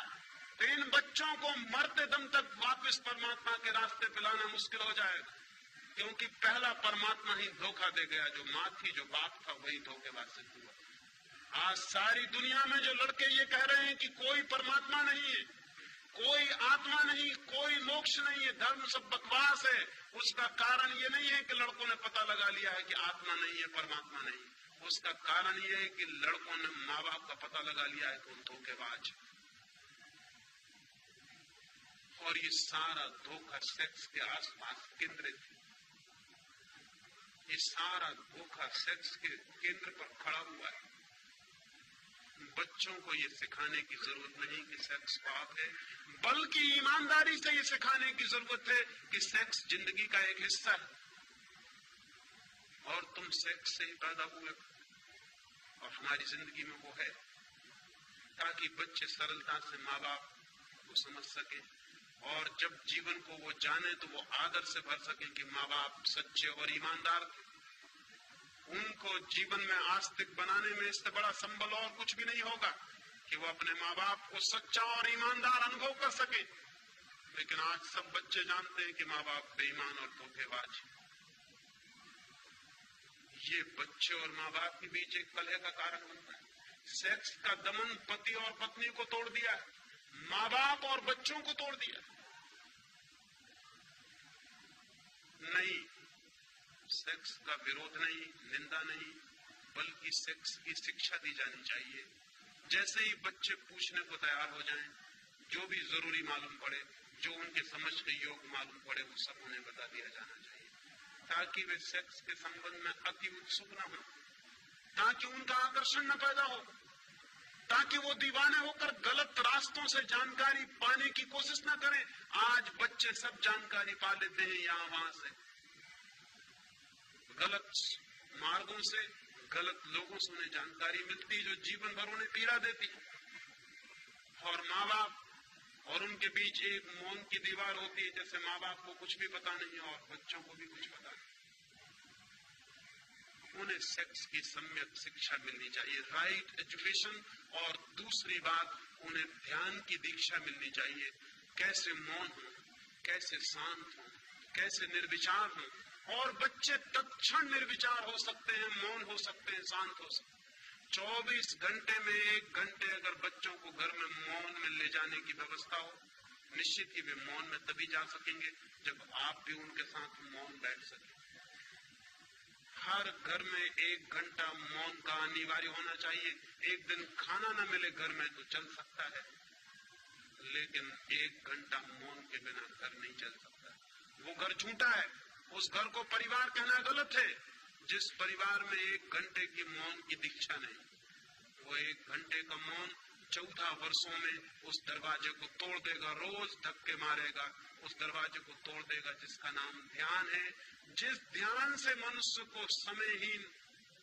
तो इन बच्चों को मरते दम तक वापस परमात्मा के रास्ते पे लाना मुश्किल हो जाएगा। क्योंकि पहला परमात्मा ही धोखा दे गया, जो माँ थी, जो बाप था, वही धोखेबाज सिद्ध हुआ। आज सारी दुनिया में जो लड़के ये कह रहे हैं कि कोई परमात्मा नहीं है, कोई आत्मा नहीं, कोई मोक्ष नहीं है, धर्म सब बकवास है, उसका कारण ये नहीं है कि लड़कों ने पता लगा लिया है कि आत्मा नहीं है, परमात्मा नहीं है। उसका कारण ये है कि लड़कों ने माँ बाप का पता लगा लिया है कि वो धोखेबाज। और ये सारा धोखा सेक्स के आसपास केंद्रित है। ये सारा धोखा सेक्स के केंद्र पर खड़ा हुआ है। बच्चों को ये सिखाने की जरूरत नहीं कि सेक्स पाप है, बल्कि ईमानदारी से ये सिखाने की जरूरत है कि सेक्स जिंदगी का एक हिस्सा है और तुम सेक्स से ही पैदा हुए और हमारी जिंदगी में वो है, ताकि बच्चे सरलता से माँ बाप को समझ सके और जब जीवन को वो जाने तो वो आदर से भर सके कि माँ बाप सच्चे और ईमानदार थे। उनको जीवन में आस्तिक बनाने में इससे बड़ा संबल और कुछ भी नहीं होगा कि वो अपने माँ बाप को सच्चा और ईमानदार अनुभव कर सके। लेकिन आज सब बच्चे जानते हैं कि माँ बाप बेईमान और धोखेबाज। ये बच्चे और माँ बाप के बीच एक कलह का कारण बनता है। सेक्स का दमन पति और पत्नी को तोड़ दिया है, माँ बाप और बच्चों को तोड़ दिया। नहीं, सेक्स का विरोध नहीं, निंदा नहीं, बल्कि सेक्स की शिक्षा दी जानी चाहिए। जैसे ही बच्चे पूछने को तैयार हो जाएं, जो भी जरूरी मालूम पड़े, जो उनके समझ के योग मालूम पड़े, वो सब उन्हें बता दिया जाना चाहिए, ताकि वे सेक्स के संबंध में अति उत्सुक न हो, ताकि उनका आकर्षण न पैदा हो, ताकि वो दीवाने होकर गलत रास्तों से जानकारी पाने की कोशिश न करें। आज बच्चे सब जानकारी पा लेते हैं यहाँ वहां से, गलत मार्गों से, गलत लोगों से उन्हें जानकारी मिलती जो जीवन भर उन्हें पीड़ा देती। और माँ बाप और उनके बीच एक मौन की दीवार होती है, जैसे माँ बाप को कुछ भी पता नहीं और बच्चों को भी कुछ पता नहीं। उन्हें सेक्स की सम्यक शिक्षा मिलनी चाहिए, राइट एजुकेशन। और दूसरी बात, उन्हें ध्यान की दीक्षा मिलनी चाहिए, कैसे मौन हो, कैसे शांत हो, कैसे निर्विचार हो। और बच्चे तत्क्षण निर्विचार हो सकते हैं, मौन हो सकते हैं, शांत हो सकते हैं। 24 घंटे में 1 घंटे अगर बच्चों को घर में मौन में ले जाने की व्यवस्था हो, निश्चित ही वे मौन में तभी जा सकेंगे जब आप भी उनके साथ मौन बैठ सके। हर घर में 1 घंटा मौन का अनिवार्य होना चाहिए। एक दिन खाना न मिले घर में तो चल सकता है, लेकिन 1 घंटा मौन के बिना घर नहीं चल सकता। वो घर झूठा है, उस घर को परिवार कहना गलत है जिस परिवार में 1 घंटे की मौन की दीक्षा नहीं। वो 1 घंटे का मौन 14 वर्षों में उस दरवाजे को तोड़ देगा, रोज धक्के मारेगा, उस दरवाजे को तोड़ देगा जिसका नाम ध्यान है। जिस ध्यान से मनुष्य को समयहीन,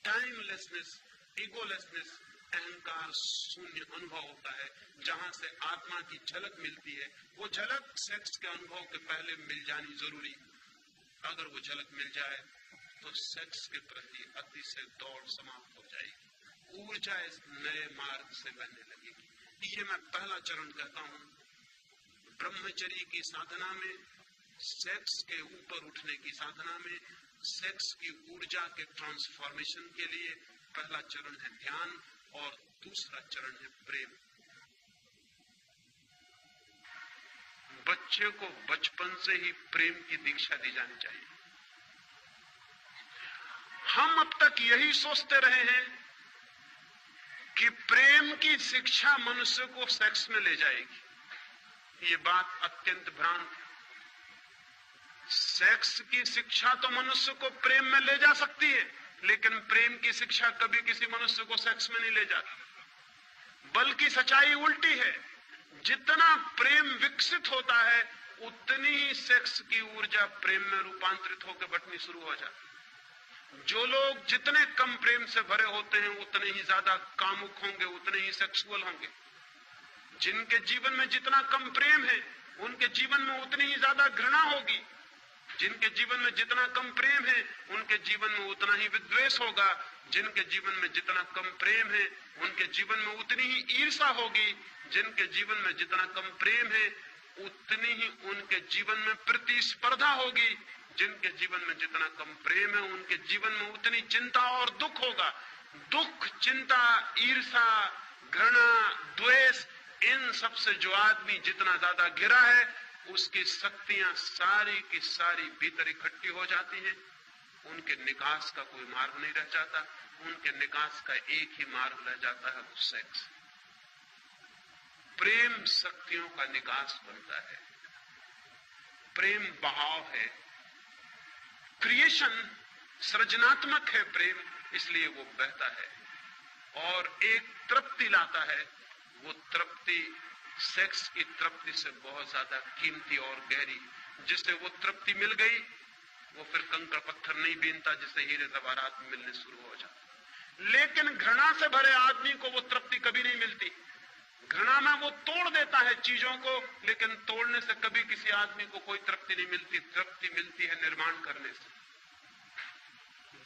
टाइमलेसनेस, ईगोलेसनेस, अहंकार शून्य अनुभव होता है, जहां से आत्मा की झलक मिलती है। वो झलक सेक्स के अनुभव के पहले मिल जानी जरूरी। अगर वो झलक मिल जाए तो सेक्स के प्रति अतिशय दौड़ समाप्त हो जाएगी, ऊर्जा इस नए मार्ग से बहने लगेगी। ये मैं पहला चरण कहता हूं। ब्रह्मचर्य की साधना में, सेक्स के ऊपर उठने की साधना में, सेक्स की ऊर्जा के ट्रांसफॉर्मेशन के लिए पहला चरण है ध्यान और दूसरा चरण है प्रेम। बच्चे को बचपन से ही प्रेम की दीक्षा दी जानी चाहिए। हम अब तक यही सोचते रहे हैं कि प्रेम की शिक्षा मनुष्य को सेक्स में ले जाएगी, ये बात अत्यंत भ्रांत है। सेक्स की शिक्षा तो मनुष्य को प्रेम में ले जा सकती है, लेकिन प्रेम की शिक्षा कभी किसी मनुष्य को सेक्स में नहीं ले जाती। बल्कि सच्चाई उल्टी है, जितना प्रेम विकसित होता है उतनी ही सेक्स की ऊर्जा प्रेम में रूपांतरित होकर बटनी शुरू हो जाती। जो लोग जितने कम प्रेम से भरे होते हैं उतने ही ज्यादा कामुक होंगे, उतने ही सेक्सुअल होंगे। जिनके जीवन में जितना कम प्रेम है उनके जीवन में उतनी ही ज्यादा घृणा होगी। जिनके जीवन में जितना कम प्रेम है उनके जीवन में उतना ही विद्वेष होगा। जिनके जीवन में जितना कम प्रेम है उनके जीवन में उतनी ही ईर्ष्या होगी। जिनके जीवन में जितना कम प्रेम है उतनी ही उनके जीवन में प्रतिस्पर्धा होगी। जिनके जीवन में जितना कम प्रेम है उनके जीवन में उतनी चिंता और दुख होगा। दुख, चिंता, ईर्ष्या, घृणा, द्वेष, इन सबसे जो आदमी जितना ज्यादा घिरा है उसकी शक्तियां सारी की सारी भीतर इकट्ठी हो जाती हैं। उनके निकास का कोई मार्ग नहीं रह जाता। उनके निकास का एक ही मार्ग रह जाता है, वो सेक्स। प्रेम शक्तियों का निकास बनता है। प्रेम बहाव है, क्रिएशन, सृजनात्मक है प्रेम, इसलिए वो बहता है और एक तृप्ति लाता है। वो तृप्ति सेक्स की तृप्ति से बहुत ज्यादा कीमती और गहरी। जिसे वो तृप्ति मिल गई वो फिर कंकड़ पत्थर नहीं बीनता, जिसे हीरे जवाहरात मिलने शुरू हो जाते। लेकिन घृणा से भरे आदमी को वो तृप्ति कभी नहीं मिलती। घृणा में वो तोड़ देता है चीजों को, लेकिन तोड़ने से कभी किसी आदमी को कोई तृप्ति नहीं मिलती। तृप्ति मिलती है निर्माण करने से।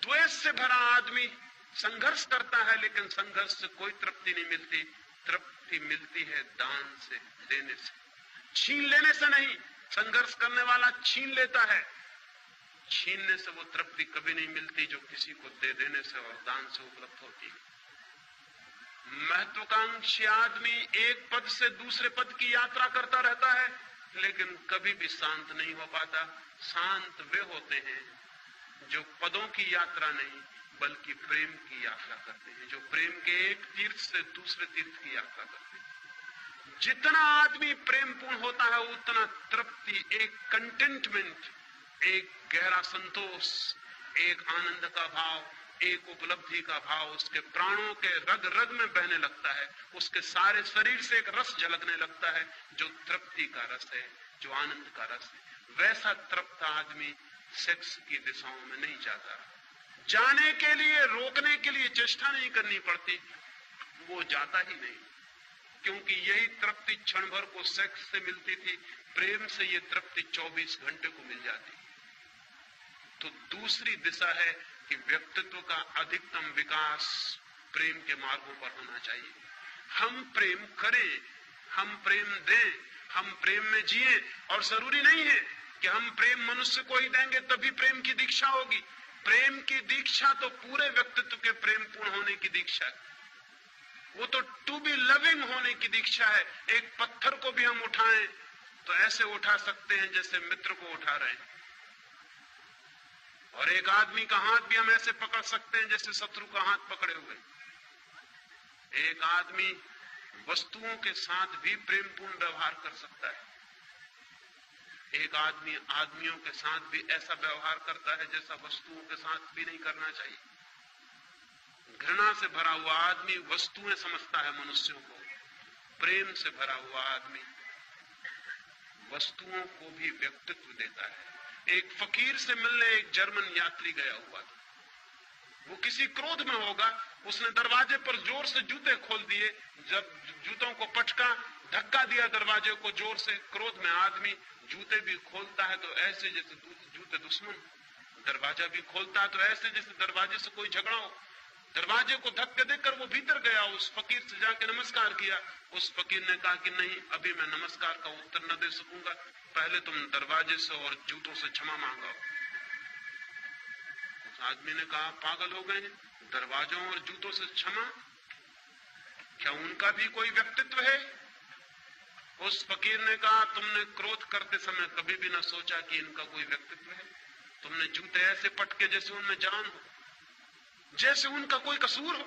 द्वेष से भरा आदमी संघर्ष करता है, लेकिन संघर्ष से कोई तृप्ति नहीं मिलती। तृप्ति मिलती है दान से, देने से, छीन लेने से नहीं। संघर्ष करने वाला छीन लेता है, छीनने से वो तृप्ति कभी नहीं मिलती जो किसी को दे देने से और दान से उपलब्ध होती है। महत्वाकांक्षी आदमी एक पद से दूसरे पद की यात्रा करता रहता है, लेकिन कभी भी शांत नहीं हो पाता। शांत वे होते हैं जो पदों की यात्रा नहीं बल्कि प्रेम की यात्रा करते हैं, जो प्रेम के एक तीर्थ से दूसरे तीर्थ की यात्रा करते हैं। जितना आदमी प्रेमपूर्ण होता है उतना तृप्ति, एक कंटेंटमेंट, एक गहरा संतोष, एक आनंद का भाव, एक उपलब्धि का भाव उसके प्राणों के रग रग में बहने लगता है। उसके सारे शरीर से एक रस झलकने लगता है जो तृप्ति का रस है, जो आनंद का रस है। वैसा तृप्त आदमी सेक्स की दिशाओं में नहीं जाता। जाने के लिए, रोकने के लिए चेष्टा नहीं करनी पड़ती, वो जाता ही नहीं। क्योंकि यही तृप्ति क्षण भर को सेक्स से मिलती थी, प्रेम से ये तृप्ति 24 घंटे को मिल जाती। तो दूसरी दिशा है कि व्यक्तित्व का अधिकतम विकास प्रेम के मार्गों पर होना चाहिए। हम प्रेम करें, हम प्रेम दें, हम प्रेम में जिए। और जरूरी नहीं है कि हम प्रेम मनुष्य को ही देंगे तभी प्रेम की दीक्षा होगी। प्रेम की दीक्षा तो पूरे व्यक्तित्व के प्रेम पूर्ण होने की दीक्षा है। वो तो टू बी लविंग होने की दीक्षा है। एक पत्थर को भी हम उठाएं तो ऐसे उठा सकते हैं जैसे मित्र को उठा रहे हैं, और एक आदमी का हाथ भी हम ऐसे पकड़ सकते हैं जैसे शत्रु का हाथ पकड़े हुए। एक आदमी वस्तुओं के साथ भी प्रेमपूर्ण व्यवहार कर सकता है। एक आदमी आदमियों के साथ भी ऐसा व्यवहार करता है जैसा वस्तुओं के साथ भी नहीं करना चाहिए। घृणा से भरा हुआ आदमी वस्तुएं समझता है मनुष्यों को। प्रेम से भरा हुआ आदमी वस्तुओं को भी व्यक्तित्व देता है। एक फकीर से मिलने एक जर्मन यात्री गया हुआ था। वो किसी क्रोध में होगा, उसने दरवाजे पर जोर से जूते खोल दिए। जब जूतों को पटका, धक्का दिया दरवाजे को जोर से। क्रोध में आदमी जूते भी खोलता है तो ऐसे जैसे जूते दुश्मन, दरवाजा भी खोलता है तो ऐसे जैसे दरवाजे से कोई झगड़ा हो। दरवाजे को धक्के देकर वो भीतर गया, उस फकीर से जाके नमस्कार किया। उस फकीर ने कहा कि नहीं, अभी मैं नमस्कार का उत्तर न दे सकूंगा, पहले तुम दरवाजे से और जूतों से क्षमा मांगो। उस आदमी ने कहा, पागल हो गए हैं, दरवाजों और जूतों से क्षमा? क्या उनका भी कोई व्यक्तित्व है? उस फकीर ने कहा, तुमने क्रोध करते समय कभी भी ना सोचा कि इनका कोई व्यक्तित्व है। तुमने जूते ऐसे पटके जैसे उनमें जान हो, जैसे उनका कोई कसूर हो।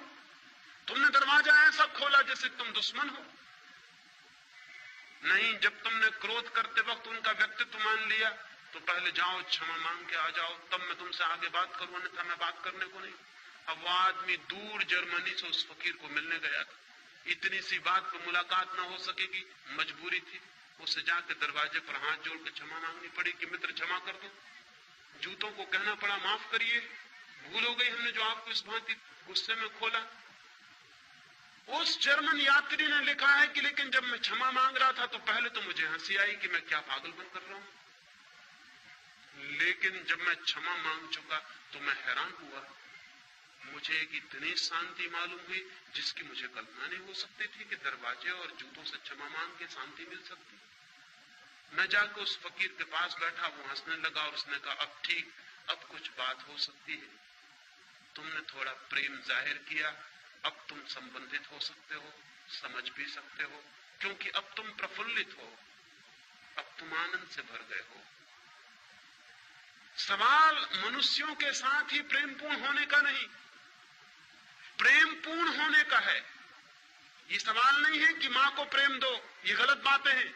तुमने दरवाजा ऐसा खोला जैसे तुम दुश्मन हो। नहीं, जब तुमने क्रोध करते वक्त उनका व्यक्तित्व मान लिया तो पहले जाओ क्षमा मांग के आ जाओ, तब मैं तुमसे आगे बात करूं, अन्यथा मैं बात करने को नहीं। अब वो आदमी दूर जर्मनी से उस फकीर को मिलने गया था, इतनी सी बात पर मुलाकात ना हो सकेगी, मजबूरी थी, उसे जाके दरवाजे पर हाथ जोड़ के क्षमा मांगनी पड़ी कि मित्र क्षमा कर दो। जूतों को कहना पड़ा माफ करिए, भूल हो गई हमने जो आपको इस भांति गुस्से में खोला। उस जर्मन यात्री ने लिखा है कि लेकिन जब मैं क्षमा मांग रहा था तो पहले तो मुझे हंसी आई कि मैं क्या पागलपन कर रहा हूं, लेकिन जब मैं क्षमा मांग चुका तो मैं हैरान हुआ, मुझे एक इतनी शांति मालूम हुई जिसकी मुझे कल्पना नहीं हो सकती थी कि दरवाजे और जूतों से क्षमा मांग के शांति मिल सकती। मैं जाकर उस फकीर के पास बैठा, वो हंसने लगा और उसने कहा अब ठीक, अब कुछ बात हो सकती है, तुमने थोड़ा प्रेम जाहिर किया, अब तुम संबंधित हो सकते हो, समझ भी सकते हो, क्योंकि अब तुम प्रफुल्लित हो, अब तुम आनंद से भर गए हो। सवाल मनुष्यों के साथ ही प्रेमपूर्ण होने का नहीं, प्रेमपूर्ण होने का है। ये सवाल नहीं है कि मां को प्रेम दो, ये गलत बातें हैं।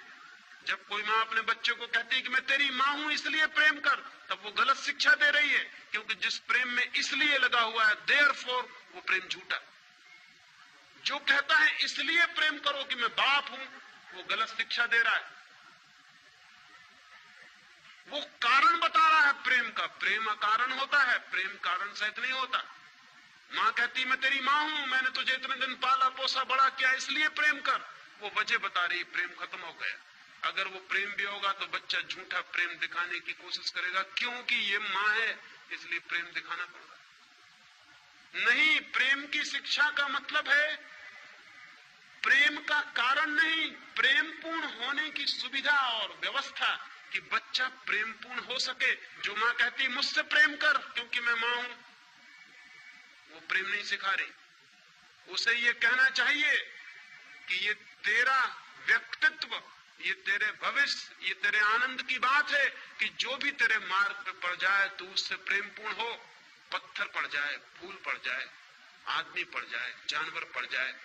जब कोई मां अपने बच्चे को कहती है कि मैं तेरी मां हूं इसलिए प्रेम कर, तब वो गलत शिक्षा दे रही है, क्योंकि जिस प्रेम में इसलिए लगा हुआ है देयरफॉर, वो प्रेम झूठा। जो कहता है इसलिए प्रेम करो कि मैं बाप हूं, वो गलत शिक्षा दे रहा है। वो कारण बता रहा है प्रेम का, प्रेम अकारण होता है, प्रेम कारण सहित नहीं होता। मां कहती मैं तेरी मां हूं, मैंने तुझे इतने दिन पाला पोसा बड़ा किया इसलिए प्रेम कर, वो वजह बता रही, प्रेम खत्म हो गया। अगर वो प्रेम भी होगा तो बच्चा झूठा प्रेम दिखाने की कोशिश करेगा, क्योंकि ये मां है इसलिए प्रेम दिखाना पड़ेगा। नहीं, प्रेम की शिक्षा का मतलब है प्रेम का कारण नहीं, प्रेमपूर्ण होने की सुविधा और व्यवस्था कि बच्चा प्रेमपूर्ण हो सके। जो मां कहती मुझसे प्रेम कर क्योंकि मैं मां हूं, वो प्रेम नहीं सिखा रही। उसे ये कहना चाहिए कि ये तेरा व्यक्तित्व, ये तेरे भविष्य, ये तेरे आनंद की बात है कि जो भी तेरे मार्ग पे पड़ जाए तू उससे प्रेमपूर्ण हो। पत्थर पड़ जाए, फूल पड़ जाए, आदमी पड़ जाए, जानवर पड़ जाए,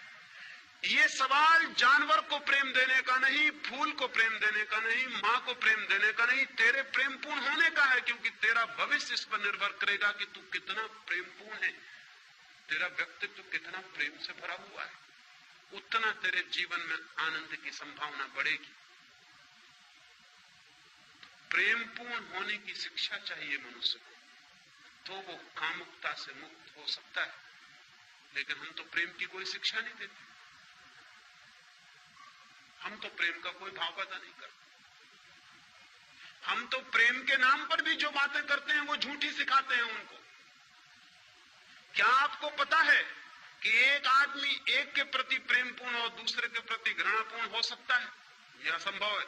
ये सवाल जानवर को प्रेम देने का नहीं, फूल को प्रेम देने का नहीं, मां को प्रेम देने का नहीं, तेरे प्रेमपूर्ण होने का है, क्योंकि तेरा भविष्य इस पर निर्भर करेगा कि तू कितना प्रेमपूर्ण है, तेरा व्यक्तित्व कितना प्रेम से भरा हुआ है, उतना तेरे जीवन में आनंद की संभावना बढ़ेगी। प्रेमपूर्ण होने की शिक्षा चाहिए मनुष्य को, तो वो कामुकता से मुक्त हो सकता है। लेकिन हम तो प्रेम की कोई शिक्षा नहीं देते, हम तो प्रेम का कोई भाव पता नहीं करते। हम तो प्रेम के नाम पर भी जो बातें करते हैं वो झूठी सिखाते हैं उनको। क्या आपको पता है कि एक आदमी एक के प्रति प्रेमपूर्ण और दूसरे के प्रति घृणापूर्ण हो सकता है? यह असंभव है।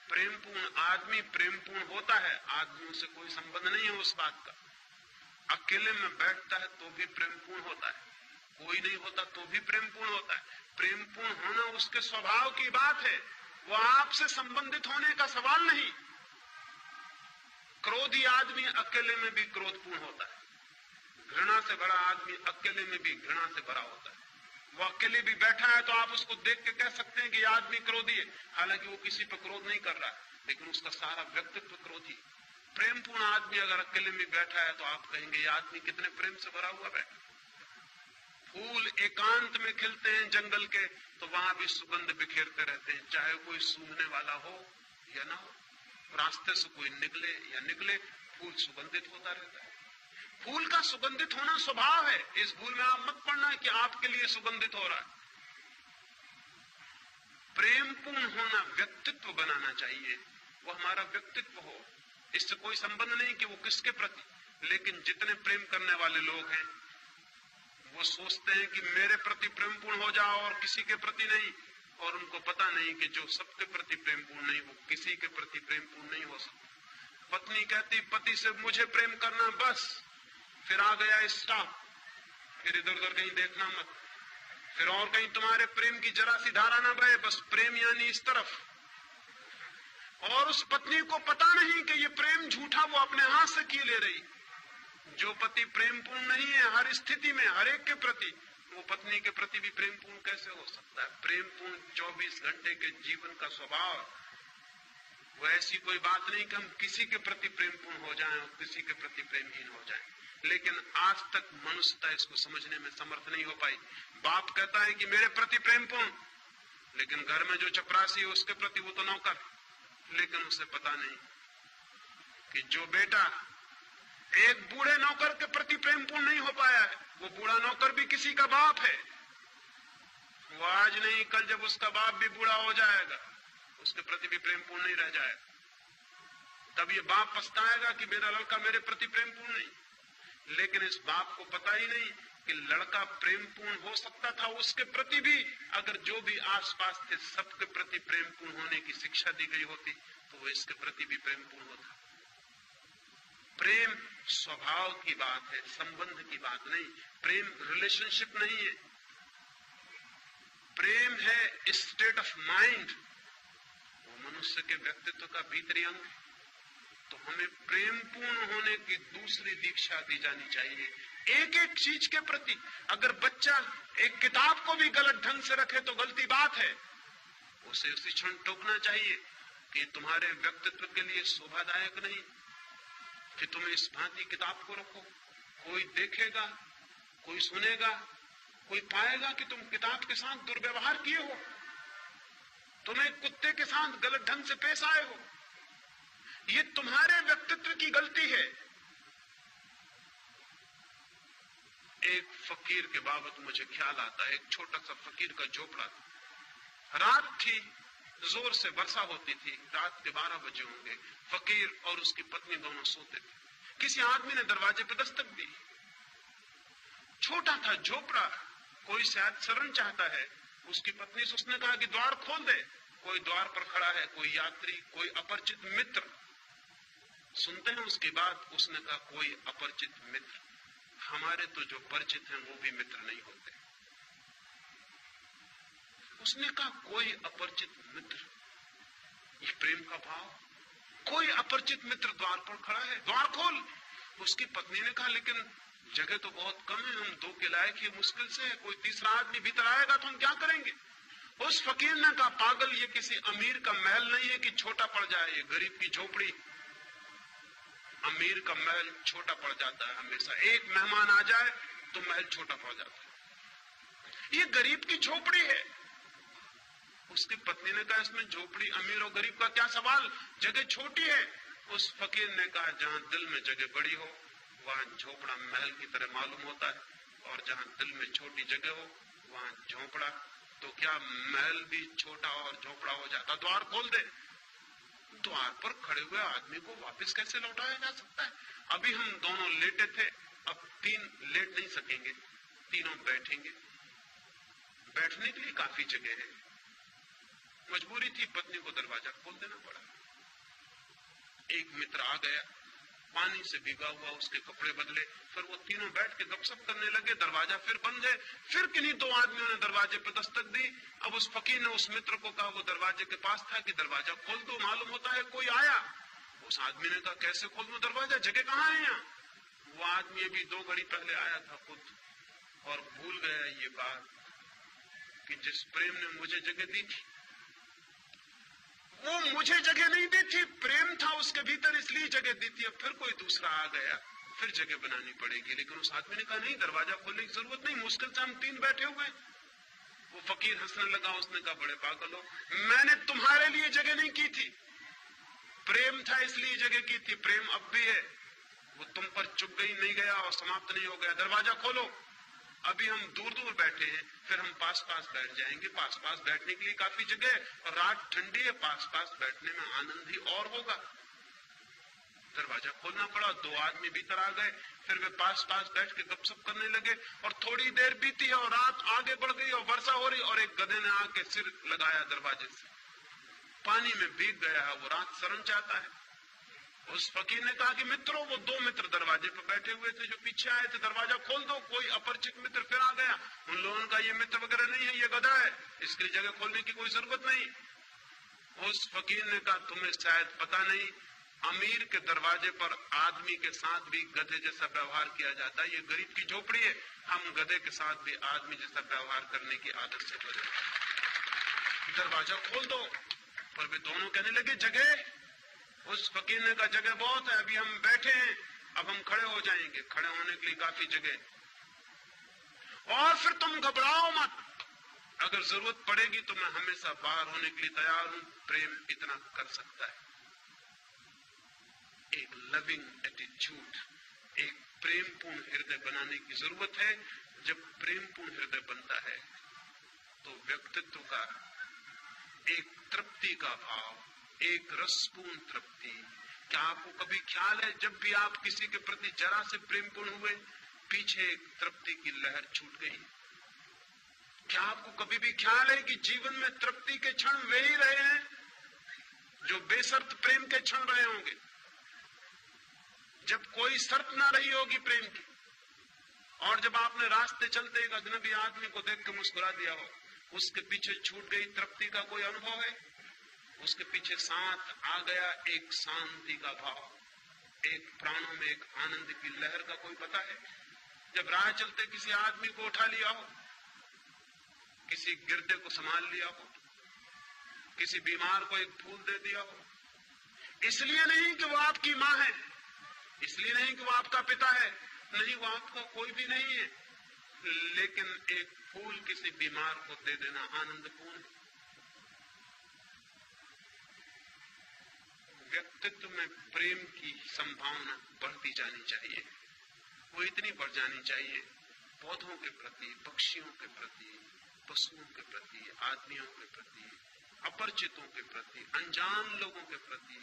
प्रेमपूर्ण आदमी प्रेमपूर्ण होता है, आदमियों से कोई संबंध नहीं है उस बात का। अकेले में बैठता है तो भी प्रेमपूर्ण होता है, कोई नहीं होता तो भी प्रेमपूर्ण होता है। प्रेमपूर्ण होना उसके स्वभाव की बात है, वो आपसे संबंधित होने का सवाल नहीं। क्रोधी आदमी अकेले में भी क्रोधपूर्ण होता है, घृणा से भरा आदमी अकेले में भी घृणा से भरा होता है। वो अकेले भी बैठा है तो आप उसको देख के कह सकते हैं कि यह आदमी क्रोधी है, हालांकि वो किसी पर क्रोध नहीं कर रहा है, लेकिन उसका सारा व्यक्तित्व क्रोधी है। प्रेमपूर्ण आदमी अगर अकेले में बैठा है तो आप कहेंगे यह आदमी कितने प्रेम से भरा हुआ बैठा। फूल एकांत में खिलते हैं जंगल के तो वहां भी सुगंध बिखेरते रहते हैं, चाहे कोई सूंघने वाला हो या ना हो। रास्ते से कोई निकले या निकले, फूल सुगंधित होता रहता है। फूल का सुगंधित होना स्वभाव है, इस भूल में आप मत पड़ना कि आपके लिए सुगंधित हो रहा है। प्रेमपूर्ण होना व्यक्तित्व बनाना चाहिए, वो हमारा व्यक्तित्व हो, इससे कोई संबंध नहीं कि वो किसके प्रति। लेकिन जितने प्रेम करने वाले लोग हैं वो सोचते हैं कि मेरे प्रति प्रेमपूर्ण हो जाओ और किसी के प्रति नहीं, और उनको पता नहीं कि जो सबके प्रति प्रेमपूर्ण नहीं वो किसी के प्रति प्रेमपूर्ण नहीं हो सकता। पत्नी कहती पति से मुझे प्रेम करना बस, फिर आ गया स्टॉप, फिर इधर उधर कहीं देखना मत, फिर और कहीं तुम्हारे प्रेम की जरा सी धारा ना बहे, बस प्रेम यानी इस तरफ। और उस पत्नी को पता नहीं कि ये प्रेम झूठा वो अपने हाथ से किए ले रही। जो पति प्रेमपूर्ण नहीं है हर स्थिति में हर एक के प्रति, वो पत्नी के प्रति भी प्रेमपूर्ण कैसे हो सकता है? प्रेमपूर्ण 24 घंटे के जीवन का स्वभाव, वो ऐसी कोई बात नहीं कि हम किसी के प्रति प्रेमपूर्ण हो जाएं और किसी के प्रति प्रेमहीन हो जाएं। लेकिन आज तक मनुष्यता इसको समझने में समर्थ नहीं हो पाई। बाप कहता है कि मेरे प्रति प्रेमपूर्ण, लेकिन घर में जो चपरासी है उसके प्रति वो तो नौकर। लेकिन उसे पता नहीं कि जो बेटा एक बूढ़े नौकर के प्रति प्रेमपूर्ण नहीं हो पाया है, वो बूढ़ा नौकर भी किसी का बाप है। वो आज नहीं कल जब उसका बाप भी बूढ़ा हो जाएगा, उसके प्रति भी प्रेमपूर्ण नहीं रह जाएगा। तब ये बाप पछताएगा कि मेरा लड़का मेरे प्रति प्रेमपूर्ण नहीं। लेकिन इस बाप को पता ही नहीं कि लड़का प्रेमपूर्ण हो सकता था उसके प्रति भी, अगर जो भी आसपास थे सबके प्रति प्रेमपूर्ण होने की शिक्षा दी गई होती तो वो इसके प्रति भी प्रेमपूर्ण होता। प्रेम स्वभाव की बात है, संबंध की बात नहीं। प्रेम रिलेशनशिप नहीं है, प्रेम है स्टेट ऑफ माइंड, वो मनुष्य के व्यक्तित्व का भीतरी अंग। तो हमें प्रेमपूर्ण होने की दूसरी दीक्षा दी जानी चाहिए एक एक चीज के प्रति। अगर बच्चा एक किताब को भी गलत ढंग से रखे तो गलती बात है, उसे उसी क्षण टोकना चाहिए कि तुम्हारे व्यक्तित्व के लिए शोभादायक नहीं कि तुम इस भांति किताब को रखो। कोई देखेगा, कोई सुनेगा, कोई पाएगा कि तुम किताब के साथ दुर्व्यवहार किए हो, तुम एक कुत्ते के साथ गलत ढंग से पेश आए हो। ये तुम्हारे व्यक्तित्व की गलती है। एक फकीर के बाबत मुझे ख्याल आता है। एक छोटा सा फकीर का झोपड़ा था। रात थी, जोर से वर्षा होती थी, रात के 12 बजे होंगे। फकीर और उसकी पत्नी दोनों सोते थे। किसी आदमी ने दरवाजे पर दस्तक दी। छोटा था झोपड़ा, कोई शायद शरण चाहता है। उसकी पत्नी से उसने कहा कि द्वार खोल दे। कोई द्वार पर खड़ा है, कोई यात्री, कोई अपरिचित मित्र। सुनते हैं उसकी बात। उसने कहा कोई अपरिचित मित्र, हमारे तो जो परिचित हैं वो भी मित्र नहीं होते। उसने कहा कोई अपरिचित मित्र, ये प्रेम का भाव। कोई अपरिचित मित्र द्वार पर खड़ा है, द्वार खोल। उसकी पत्नी ने कहा लेकिन जगह तो बहुत कम है, हम 2 के लायक ही मुश्किल से है, कोई तीसरा आदमी भीतर आएगा तो हम क्या करेंगे? उस फकीर ने कहा पागल, ये किसी अमीर का महल नहीं है कि छोटा पड़ जाए, ये गरीब की झोपड़ी। अमीर का महल छोटा पड़ जाता है हमेशा, एक मेहमान आ जाए तो महल छोटा पड़ जाता है। ये गरीब की झोपड़ी है। उसकी पत्नी ने कहा इसमें झोपड़ी, अमीर और गरीब का क्या सवाल, जगह छोटी है। उस फकीर ने कहा जहां दिल में जगह बड़ी हो वहां झोपड़ा महल की तरह मालूम होता है, और जहां दिल में छोटी जगह हो वहां झोपड़ा तो क्या महल भी छोटा और झोपड़ा हो जाता। द्वार खोल दे। द्वार पर खड़े हुए आदमी को वापस कैसे लौटाया जा सकता है? अभी हम दोनों लेटे थे, अब 3 लेट नहीं सकेंगे, तीनों बैठेंगे। बैठने के लिए काफी जगह है। मजबूरी थी, पत्नी को दरवाजा खोल देना पड़ा। एक मित्र आ गया, पानी से भीगा हुआ उसके कपड़े बदले, फिर वो तीनों बैठ के गपशप करने लगे। दरवाजा फिर बंद है। फिर किन्हीं 2 आदमियों ने दरवाजे पर दस्तक दी। अब उस फकीर ने उस मित्र को कहा, वो दरवाजे के पास था, कि दरवाजा खोल दो, मालूम होता है कोई आया। उस आदमी ने कहा कैसे खोल दो दरवाजा, जगह कहाँ है यहाँ? वो आदमी अभी 2 घड़ी पहले आया था खुद, और भूल गया ये बात कि जिस प्रेम ने मुझे जगह दी थी वो मुझे जगह नहीं दी थी, प्रेम था उसके भीतर इसलिए जगह दी थी। अब फिर कोई दूसरा आ गया, फिर जगह बनानी पड़ेगी। लेकिन उस आदमी ने कहा नहीं, दरवाजा खोलने की जरूरत नहीं, मुश्किल से हम 3 बैठे हुए। वो फकीर हंसने लगा। उसने कहा बड़े पागल हो, मैंने तुम्हारे लिए जगह नहीं की थी, प्रेम था इसलिए जगह की थी। प्रेम अब भी है, वो तुम पर चुप गई, नहीं गया और समाप्त नहीं हो गया। दरवाजा खोलो। अभी हम दूर दूर बैठे हैं, फिर हम पास पास बैठ जाएंगे। पास पास बैठने के लिए काफी जगह है, और रात ठंडी है, पास पास बैठने में आनंद ही और होगा। दरवाजा खोलना पड़ा। 2 आदमी भीतर आ गए। फिर वे पास पास बैठ के गपशप करने लगे, और थोड़ी देर बीती है और रात आगे बढ़ गई और वर्षा हो रही, और एक गधे ने आके सिर लगाया दरवाजे से, पानी में भीग गया है, वो रात शरण चाहता है। उस फकीर ने कहा कि मित्रों, वो 2 मित्र दरवाजे पर बैठे हुए थे जो पीछे आए थे, दरवाजा खोल दो। कोई अपरिचित मित्र फिर आ गया। उन लोगों का ये मित्र वगैरह नहीं है, ये गधा है, इसकी जगह खोलने की कोई जरूरत नहीं। उस फकीर ने कहा तुम्हें शायद पता नहीं अमीर के दरवाजे पर आदमी के साथ भी गधे जैसा व्यवहार किया जाता है। ये गरीब की झोपड़ी है, हम गधे के साथ भी आदमी जैसा व्यवहार करने की आदत से बने। दरवाजा खोल दो, पर वे दोनों कहने लगे जगह। उस फकीर ने कहा जगह बहुत है, अभी हम बैठे हैं, अब हम खड़े हो जाएंगे, खड़े होने के लिए काफी जगह। और फिर तुम घबराओ मत, अगर जरूरत पड़ेगी तो मैं हमेशा बाहर होने के लिए तैयार हूं। प्रेम इतना कर सकता है। एक लविंग एटीट्यूड, एक प्रेमपूर्ण हृदय बनाने की जरूरत है। जब प्रेमपूर्ण हृदय बनता है तो व्यक्तित्व का एक तृप्ति का भाव, एक रसपूर्ण तृप्ति। क्या आपको कभी ख्याल है जब भी आप किसी के प्रति जरा से प्रेमपूर्ण हुए, पीछे एक तृप्ति की लहर छूट गई? क्या आपको कभी भी ख्याल है कि जीवन में तृप्ति के क्षण वे ही रहे हैं जो बेशर्त प्रेम के क्षण रहे होंगे? जब कोई शर्त ना रही होगी प्रेम की, और जब आपने रास्ते चलते एक अजनबी आदमी को देख के मुस्कुरा दिया हो, उसके पीछे छूट गई तृप्ति का कोई अनुभव है? उसके पीछे साथ आ गया एक शांति का भाव, एक प्राणों में एक आनंद की लहर का कोई पता है? जब राह चलते किसी आदमी को उठा लिया हो, किसी गिरते को संभाल लिया हो, किसी बीमार को एक फूल दे दिया हो, इसलिए नहीं कि वो आपकी माँ है, इसलिए नहीं कि वो आपका पिता है, नहीं, वो आपका कोई भी नहीं है, लेकिन एक फूल किसी बीमार को दे देना आनंदपूर्ण है। व्यक्तित्व में प्रेम की संभावना बढ़ती जानी चाहिए। वो इतनी बढ़ जानी चाहिए पौधों के प्रति, पक्षियों के प्रति, पशुओं के प्रति, आदमियों के प्रति, अपरिचितों के प्रति, अनजान लोगों के प्रति,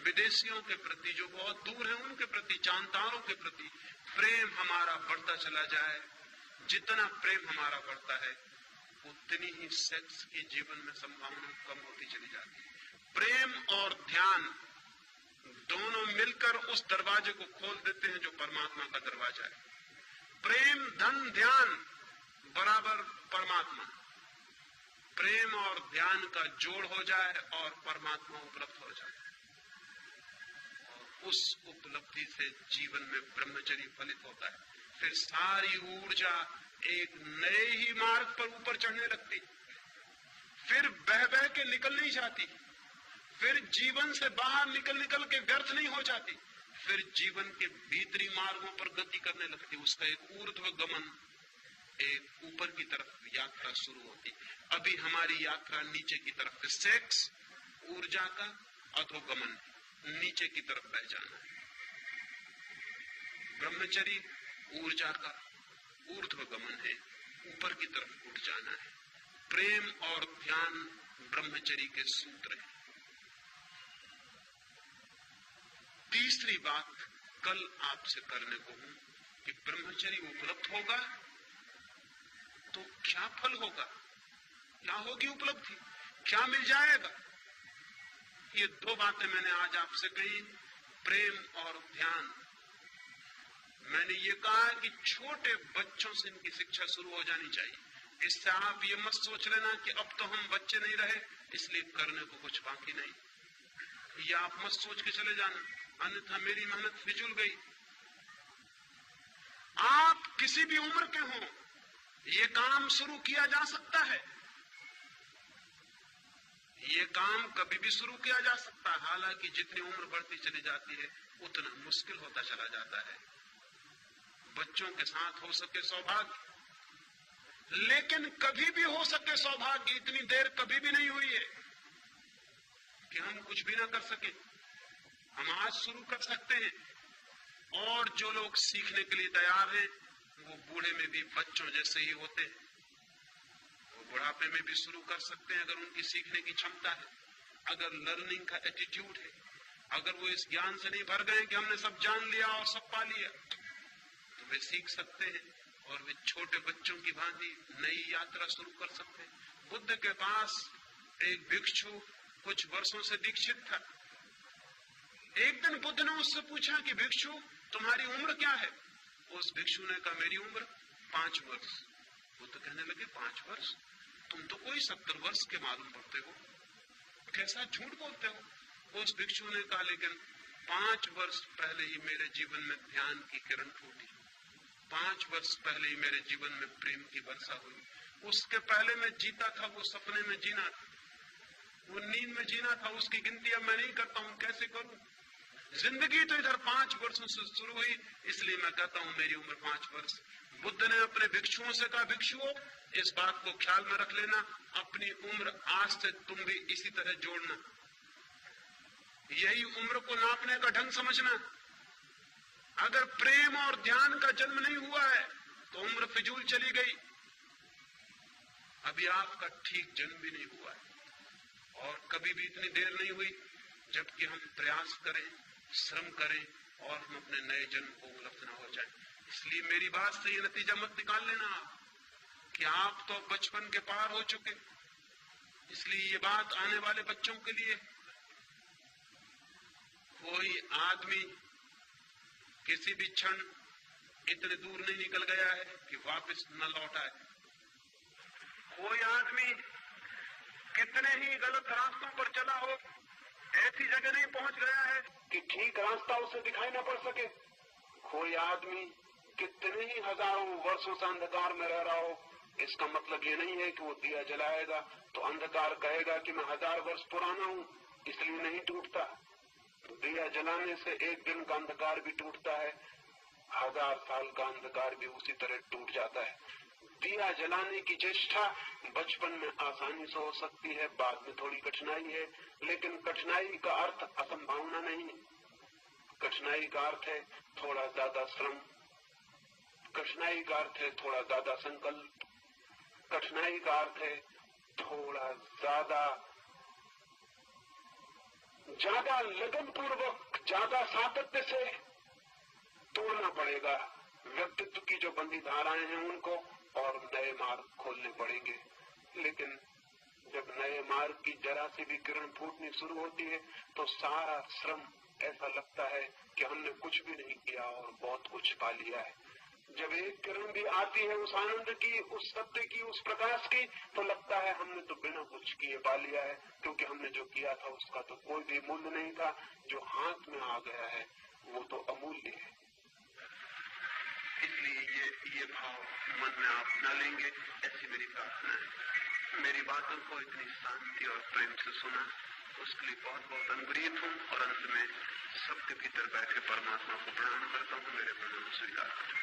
विदेशियों के प्रति, जो बहुत दूर हैं उनके प्रति, जानतारों के प्रति प्रेम हमारा बढ़ता चला जाए। जितना प्रेम हमारा बढ़ता है उतनी ही सेक्स की जीवन में संभावना कम होती चली जाती है। प्रेम और ध्यान दोनों मिलकर उस दरवाजे को खोल देते हैं जो परमात्मा का दरवाजा है। प्रेम धन ध्यान बराबर परमात्मा। प्रेम और ध्यान का जोड़ हो जाए और परमात्मा उपलब्ध हो जाए, और उस उपलब्धि से जीवन में ब्रह्मचर्य फलित होता है। फिर सारी ऊर्जा एक नए ही मार्ग पर ऊपर चढ़ने लगती, फिर बह बह के निकल नहीं जाती, फिर जीवन से बाहर निकल के व्यर्थ नहीं हो जाती, फिर जीवन के भीतरी मार्गों पर गति करने लगती। उसका एक ऊर्ध्व गमन, एक ऊपर की तरफ यात्रा शुरू होती। अभी हमारी यात्रा नीचे की तरफ, सेक्स ऊर्जा का अधोगमन, नीचे की तरफ बह जाना है। ब्रह्मचर्य ऊर्जा का ऊर्ध्वगमन है, ऊपर की तरफ उठ जाना है। प्रेम और ध्यान ब्रह्मचर्य के सूत्र हैं। तीसरी बात कल आपसे करने को हूं कि ब्रह्मचर्य उपलब्ध होगा तो क्या फल होगा, क्या होगी उपलब्धि, क्या मिल जाएगा? ये दो बातें मैंने आज आपसे कही, प्रेम और ध्यान। मैंने ये कहा कि छोटे बच्चों से इनकी शिक्षा शुरू हो जानी चाहिए। इससे आप ये मत सोच लेना कि अब तो हम बच्चे नहीं रहे इसलिए करने को कुछ बाकी नहीं। ये आप मत सोच के चले जाना, अन्यथा मेरी मेहनत फिजूल गई। आप किसी भी उम्र के हों, ये काम शुरू किया जा सकता है, ये काम कभी भी शुरू किया जा सकता है। हालांकि जितनी उम्र बढ़ती चली जाती है उतना मुश्किल होता चला जाता है। बच्चों के साथ हो सके सौभाग्य, लेकिन कभी भी हो सके सौभाग्य, इतनी देर कभी भी नहीं हुई है कि हम कुछ भी ना कर सके। हम आज शुरू कर सकते हैं, और जो लोग सीखने के लिए तैयार हैं वो बूढ़े में भी बच्चों जैसे ही होते हैं, वो बुढ़ापे में भी शुरू कर सकते हैं अगर उनकी सीखने की क्षमता है, अगर लर्निंग का एटीट्यूड है, अगर वो इस ज्ञान से नहीं भर गए कि हमने सब जान लिया और सब पा लिया, तो वे सीख सकते हैं और वे छोटे बच्चों की भांति नई यात्रा शुरू कर सकते हैं। बुद्ध के पास एक भिक्षु कुछ वर्षों से दीक्षित था। एक दिन बुद्ध ने उससे पूछा कि भिक्षु तुम्हारी उम्र क्या है? उस भिक्षु ने कहा मेरी उम्र 5 वर्ष। बुद्ध कहने लगे 5 वर्ष? तुम तो कोई 70 वर्ष के मालूम पड़ते हो, कैसा झूठ बोलते हो? उस भिक्षु ने कहा लेकिन 5 वर्ष पहले ही मेरे जीवन में ध्यान की किरण फूटी, 5 वर्ष पहले ही मेरे जीवन में प्रेम की वर्षा हुई। उसके पहले मैं जीता था वो सपने में जीना था, वो नींद में जीना था, उसकी गिनती अब मैं नहीं करता हूं, कैसे करूं? जिंदगी तो इधर 5 वर्षों से शुरू हुई, इसलिए मैं कहता हूं मेरी उम्र 5 वर्ष। बुद्ध ने अपने भिक्षुओं से कहा, भिक्षुओं इस बात को ख्याल में रख लेना, अपनी उम्र आज से तुम भी इसी तरह जोड़ना, यही उम्र को नापने का ढंग समझना। अगर प्रेम और ध्यान का जन्म नहीं हुआ है तो उम्र फिजूल चली गई। अभी आपका ठीक जन्म भी नहीं हुआ है और कभी भी इतनी देर नहीं हुई जबकि हम प्रयास करें, श्रम करें और हम अपने नए जन्म को उपलब्ध न हो जाए। इसलिए मेरी बात से ये नतीजा मत निकाल लेना आप कि आप तो बचपन के पार हो चुके, इसलिए ये बात आने वाले बच्चों के लिए। कोई आदमी किसी भी क्षण इतने दूर नहीं निकल गया है कि वापस न लौट आए। कोई आदमी कितने ही गलत रास्तों पर चला हो, ऐसी जगह नहीं पहुंच गया है कि ठीक रास्ता उसे दिखाई न पड़ सके। कोई आदमी कितने ही हजारों वर्षों से अंधकार में रह रहा हो, इसका मतलब ये नहीं है कि वो दिया जलाएगा तो अंधकार कहेगा कि मैं 1000 वर्ष पुराना हूं इसलिए नहीं टूटता। दिया जलाने से एक दिन का अंधकार भी टूटता है, 1000 साल का अंधकार भी उसी तरह टूट जाता है। दिया जलाने की चेष्टा बचपन में आसानी से हो सकती है, बाद में थोड़ी कठिनाई है, लेकिन कठिनाई का अर्थ असंभावना नहीं। कठिनाई का अर्थ है थोड़ा ज्यादा श्रम, कठिनाई का अर्थ है थोड़ा ज्यादा संकल्प, कठिनाई का अर्थ है थोड़ा ज्यादा लगन पूर्वक, ज्यादा सातत्य से तोड़ना पड़ेगा व्यक्तित्व की जो बंदी धाराएं हैं उनको, और नए मार्ग खोलने पड़ेंगे। लेकिन जब नए मार्ग की जरा सी भी किरण फूटनी शुरू होती है तो सारा श्रम ऐसा लगता है कि हमने कुछ भी नहीं किया और बहुत कुछ पा लिया है। जब एक किरण भी आती है उस आनंद की, उस सत्य की, उस प्रकाश की, तो लगता है हमने तो बिना कुछ किए पा लिया है, क्योंकि हमने जो किया था उसका तो कोई भी मूल्य नहीं था। जो हाथ में आ गया है वो तो अमूल्य है। इसलिए ये भाव मन में आप न लेंगे, ऐसी मेरी प्रार्थना है। मेरी बातों को इतनी शांति और प्रेम से सुना, उसके लिए बहुत बहुत अनुग्रहित हूँ और अंत में सबके भीतर बैठे परमात्मा को प्रणाम करता हूँ। मेरे प्रणाम स्वीकार करें।